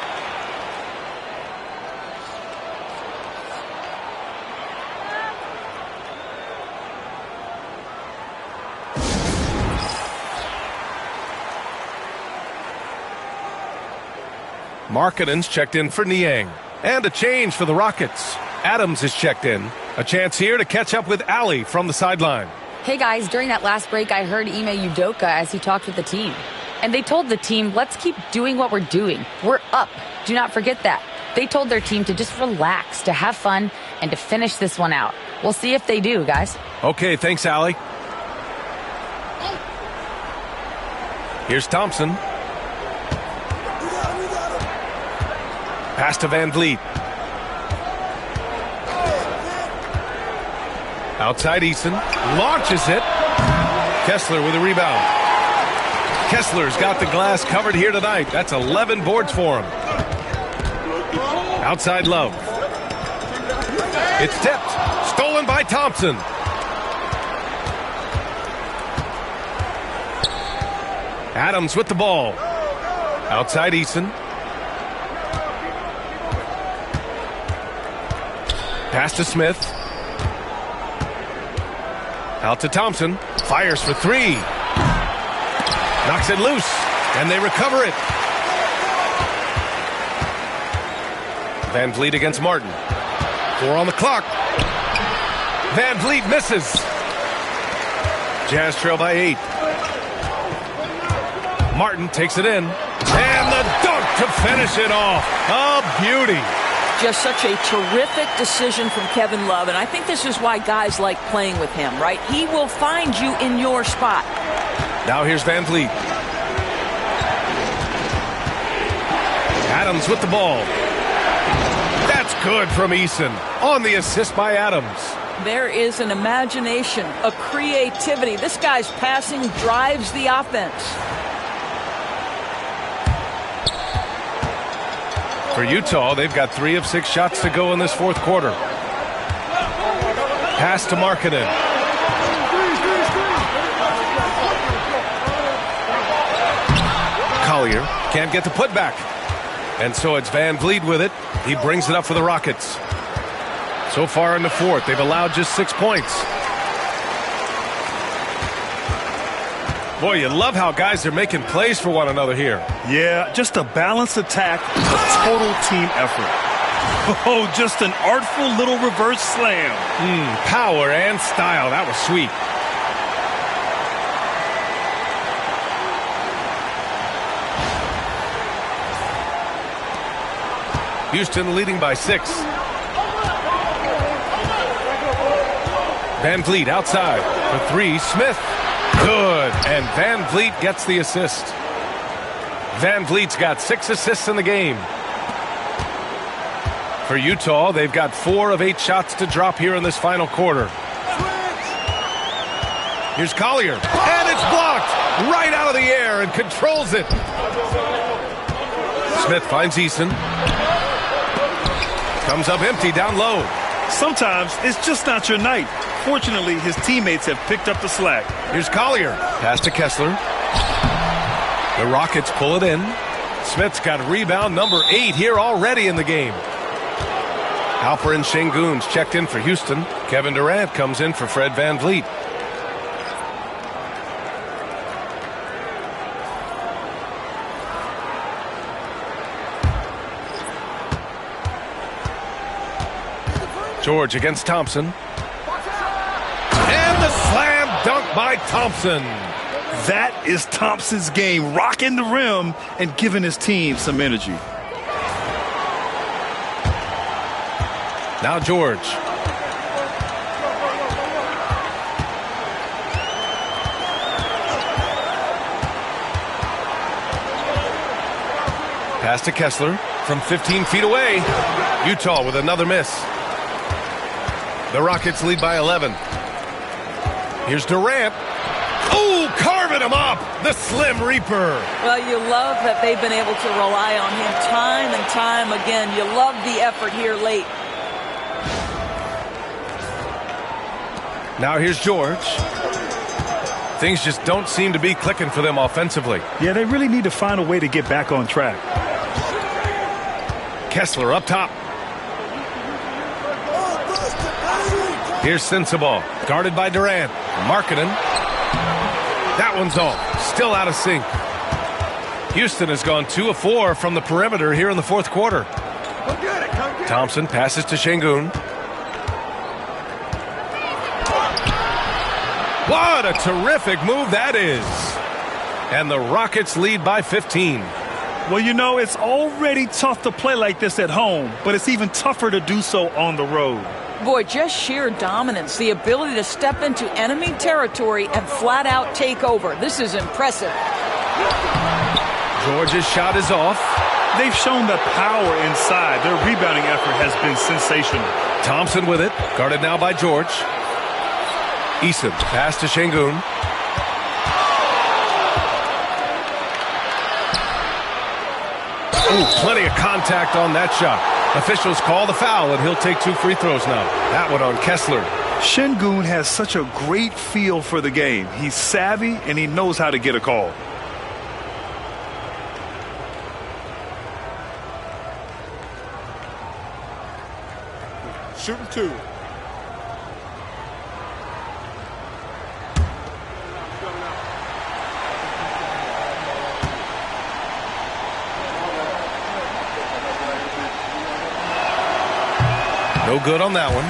Markkanen's checked in for Niang. And a change for the Rockets. Adams is checked in. A chance here to catch up with Ali from the sideline. Hey guys, during that last break, I heard Ime Udoka as he talked with the team. And they told the team, let's keep doing what we're doing. We're up. Do not forget that. They told their team to just relax, to have fun, and to finish this one out. We'll see if they do, guys. Okay, thanks, Ali. Here's Thompson. Pass to Van Vliet. Outside Eason. Launches it. Kessler with a rebound. Kessler's got the glass covered here tonight. That's 11 boards for him. Outside Love. It's tipped. Stolen by Thompson. Adams with the ball. Outside Eason. Pass to Smith. Out to Thompson. Fires for 3. Knocks it loose. And they recover it. Van Vliet against Martin. 4 on the clock. Van Vliet misses. Jazz trail by 8. Martin takes it in. And the dunk to finish it off. A beauty. Just such a terrific decision from Kevin Love, and I think this is why guys like playing with him, right? He will find you in your spot. Now here's Van Vliet. Adams with the ball. That's good from Eason. On the assist by Adams. There is an imagination, a creativity. This guy's passing drives the offense. For Utah, they've got 3 of 6 shots to go in this fourth quarter. Pass to Markkanen. Collier can't get the putback. And so it's Van Vliet with it. He brings it up for the Rockets. So far in the fourth, they've allowed just 6 points. Boy, you love how guys are making plays for one another here. Yeah, just a balanced attack, a total team effort. Oh, just an artful little reverse slam. Power and style. That was sweet. Houston leading by 6. Van Vliet outside for 3. Smith. Good. And Van Vliet gets the assist. Van Vliet's got 6 assists in the game. For Utah, they've got 4 of 8 shots to drop here in this final quarter. Here's Collier. And it's blocked right out of the air and controls it. Smith finds Eason. Comes up empty down low. Sometimes it's just not your night. Fortunately, his teammates have picked up the slack. Here's Collier. Pass to Kessler. The Rockets pull it in. Smith's got rebound number 8 here already in the game. Alperen Şengün's checked in for Houston. Kevin Durant comes in for Fred VanVleet. George against Thompson. And the slam dunk by Thompson. That is Thompson's game, rocking the rim and giving his team some energy. Now George. Pass to Kessler from 15 feet away. Utah with another miss. The Rockets lead by 11. Here's Durant. Oh, carving him up. The Slim Reaper. Well, you love that they've been able to rely on him time and time again. You love the effort here late. Now here's George. Things just don't seem to be clicking for them offensively. Yeah, they really need to find a way to get back on track. Kessler up top. Here's Sensabaugh, guarded by Durant. Markkanen. That one's off. Still out of sync. Houston has gone 2 of 4 from the perimeter here in the fourth quarter. Thompson passes to Şengün. What a terrific move that is. And the Rockets lead by 15. Well, you know, it's already tough to play like this at home, but it's even tougher to do so on the road. Boy, just sheer dominance, the ability to step into enemy territory and flat out take over. This is impressive. George's shot is off. They've shown the power inside. Their rebounding effort has been sensational. Thompson with it, guarded now by George. Eason, pass to Şengün. Ooh, plenty of contact on that shot. Officials call the foul, and he'll take 2 free throws now. That one on Kessler. Şengün has such a great feel for the game. He's savvy, and he knows how to get a call. Shooting 2. No good on that one.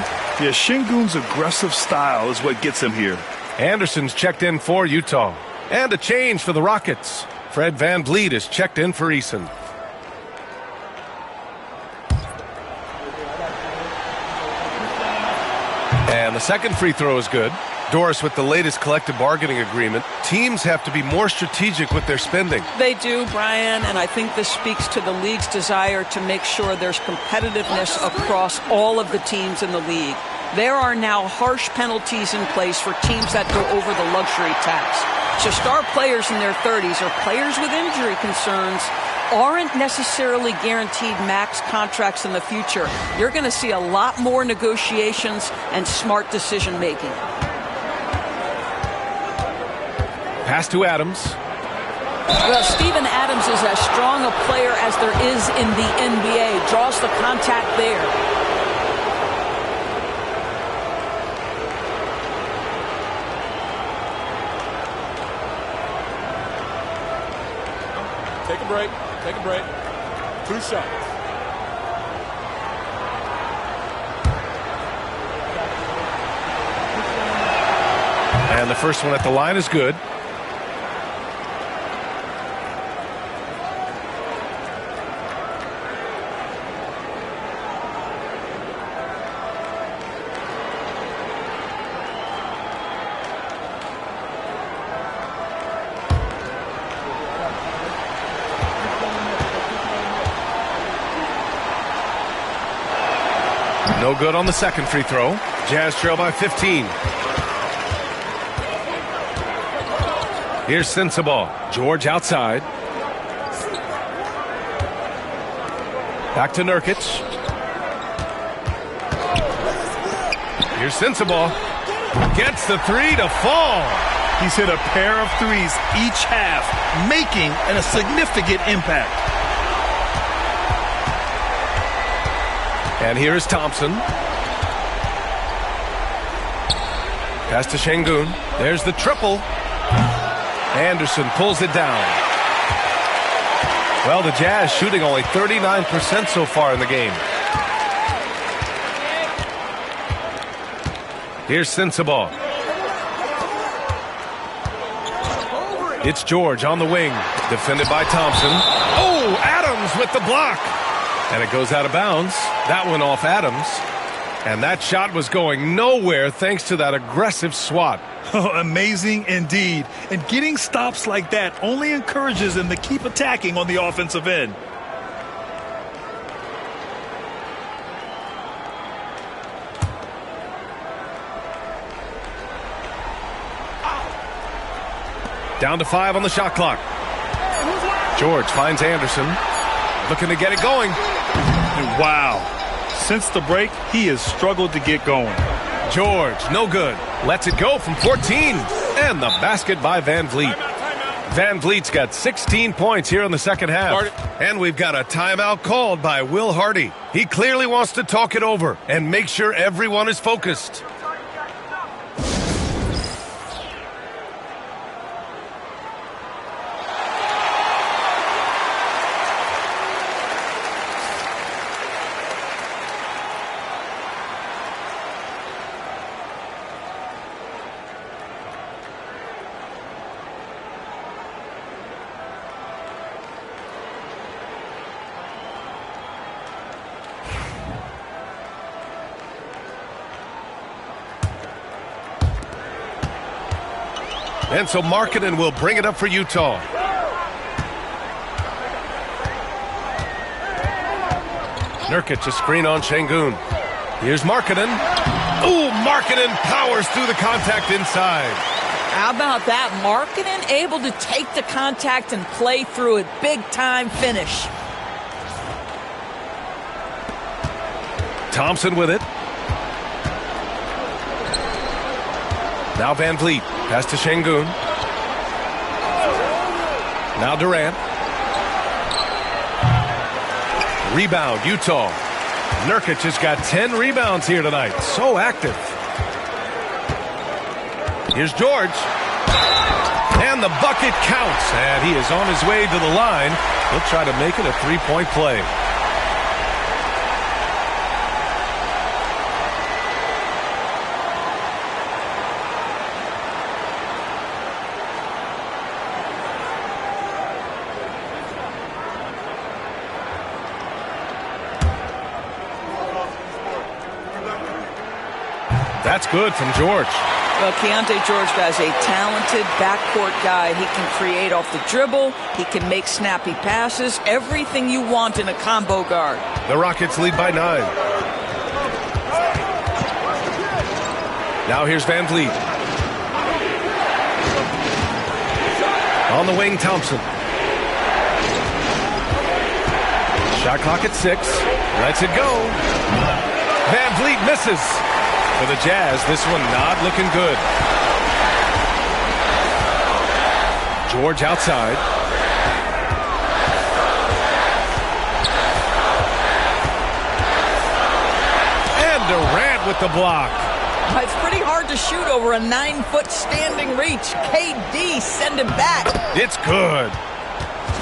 Yeah, Şengün's aggressive style is what gets him here. Anderson's checked in for Utah. And a change for the Rockets. Fred VanVleet is checked in for Eason. And the second free throw is good. Doris, with the latest collective bargaining agreement, teams have to be more strategic with their spending. They do, Brian, and I think this speaks to the league's desire to make sure there's competitiveness across all of the teams in the league. There are now harsh penalties in place for teams that go over the luxury tax. So star players in their 30s or players with injury concerns aren't necessarily guaranteed max contracts in the future. You're going to see a lot more negotiations and smart decision-making. Pass to Adams. Well, Steven Adams is as strong a player as there is in the NBA. Draws the contact there. Take a break. Take a break. 2 shots. And the first one at the line is good. No good on the second free throw. Jazz trail by 15. Here's Sensabaugh. George outside. Back to Nurkic. Here's Sensabaugh. Gets the 3 to fall. He's hit a pair of threes each half, making a significant impact. And here's Thompson. Pass to Şengün. There's the triple. Anderson pulls it down. Well, the Jazz shooting only 39% so far in the game. Here's Sensabaugh. It's George on the wing, defended by Thompson. Oh, Adams with the block. And it goes out of bounds. That one off Adams. And that shot was going nowhere thanks to that aggressive swat. Oh, amazing indeed. And getting stops like that only encourages them to keep attacking on the offensive end. Down to 5 on the shot clock. George finds Anderson. Looking to get it going. And wow. Since the break, he has struggled to get going. George, no good. Lets it go from 14. And the basket by Van Vliet. Van Vliet's got 16 points here in the second half. And we've got a timeout called by Will Hardy. He clearly wants to talk it over and make sure everyone is focused. And so Markkanen will bring it up for Utah. Nurkic, a screen on Şengün. Here's Markkanen. Ooh, Markkanen powers through the contact inside. How about that? Markkanen able to take the contact and play through it. Big time finish. Thompson with it. Now Van Vliet. Pass to Şengün. Now Durant. Rebound, Utah. Nurkic has got 10 rebounds here tonight. So active. Here's George. And the bucket counts. And he is on his way to the line. He'll try to make it a three-point play. That's good from George. Well, Keontae George, guys, a talented backcourt guy. He can create off the dribble. He can make snappy passes. Everything you want in a combo guard. The Rockets lead by 9. Now here's Van Vliet. On the wing, Thompson. Shot clock at 6. Lets it go. Van Vliet misses. For the Jazz, this one not looking good. George outside. And Durant with the block. It's pretty hard to shoot over a 9-foot standing reach. KD send him back. It's good.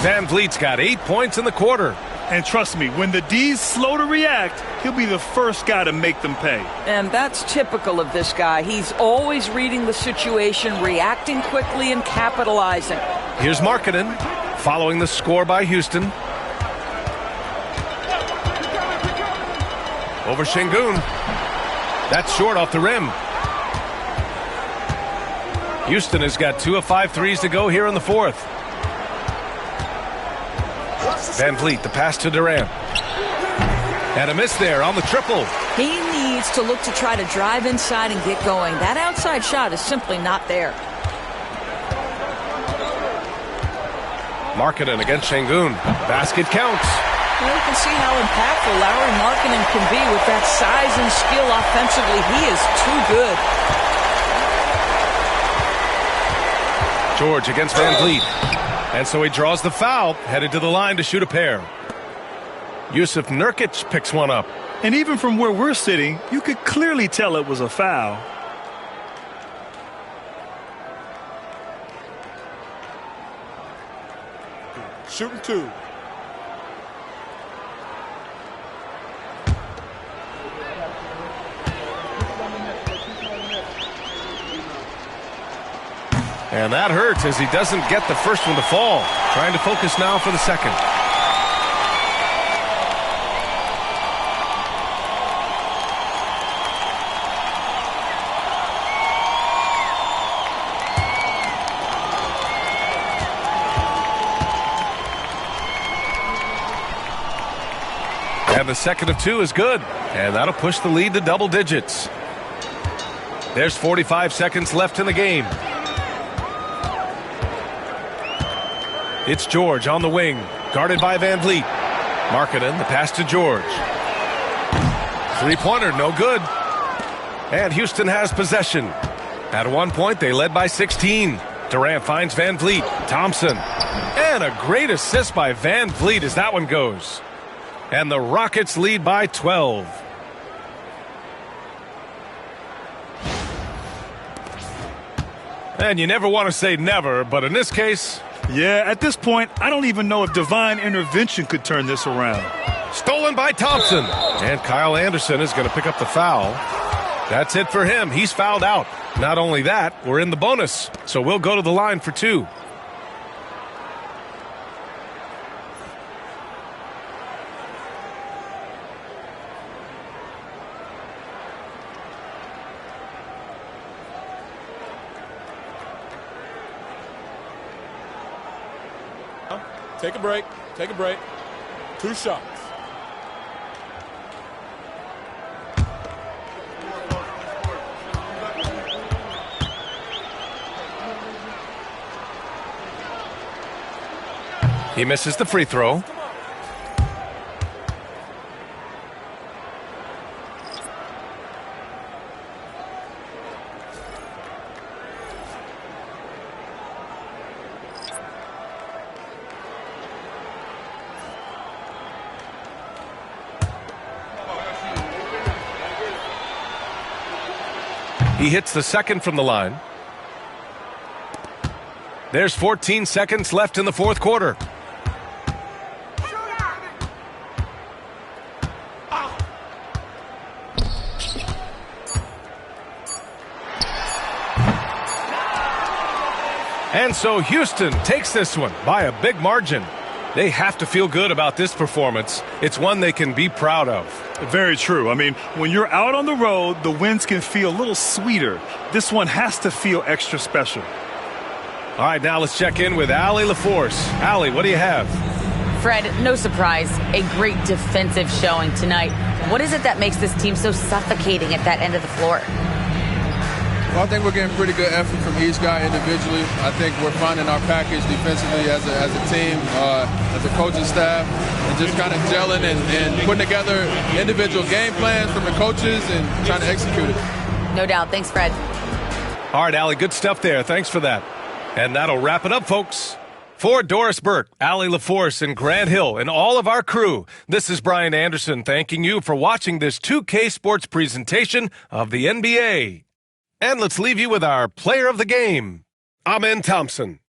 Van Vliet's got 8 points in the quarter. And trust me, when the D's slow to react, he'll be the first guy to make them pay. And that's typical of this guy. He's always reading the situation, reacting quickly, and capitalizing. Here's Markkanen, following the score by Houston. Over Şengün. That's short off the rim. Houston has got 2 of 5 threes to go here in the fourth. Van Vliet, the pass to Durant. And a miss there on the triple. He needs to look to try to drive inside and get going. That outside shot is simply not there. Markkanen against Şengün. Basket counts. Well, you can see how impactful Lauri Markkanen can be with that size and skill offensively. He is too good. George against Van Vliet. And so he draws the foul, headed to the line to shoot a pair. Yusuf Nurkic picks one up. And even from where we're sitting, you could clearly tell it was a foul. Shooting 2. And that hurts as he doesn't get the first one to fall. Trying to focus now for the second. And the second of 2 is good. And that'll push the lead to double digits. There's 45 seconds left in the game. It's George on the wing, guarded by Van Vliet. Markkanen, the pass to George. Three-pointer, no good. And Houston has possession. At one point, they led by 16. Durant finds Van Vliet. Thompson. And a great assist by Van Vliet as that one goes. And the Rockets lead by 12. And you never want to say never, but in this case... Yeah, at this point, I don't even know if divine intervention could turn this around. Stolen by Thompson. And Kyle Anderson is going to pick up the foul. That's it for him. He's fouled out. Not only that, we're in the bonus. So we'll go to the line for 2. Take a break. Take a break. 2 shots. He misses the free throw. He hits the second from the line. There's 14 seconds left in the fourth quarter. And so Houston takes this one by a big margin. They have to feel good about this performance. It's one they can be proud of. Very true. I mean, when you're out on the road, the wins can feel a little sweeter. This one has to feel extra special. All right, now let's check in with Allie LaForce. Allie, what do you have? Fred, no surprise, a great defensive showing tonight. What is it that makes this team so suffocating at that end of the floor? Well, I think we're getting pretty good effort from each guy individually. I think we're finding our package defensively as a team, as a coaching staff, and just kind of gelling and putting together individual game plans from the coaches and trying to execute it. No doubt. Thanks, Fred. All right, Allie, good stuff there. Thanks for that. And that'll wrap it up, folks. For Doris Burke, Allie LaForce, and Grant Hill, and all of our crew, this is Brian Anderson thanking you for watching this 2K Sports presentation of the NBA. And let's leave you with our player of the game, Amen Thompson.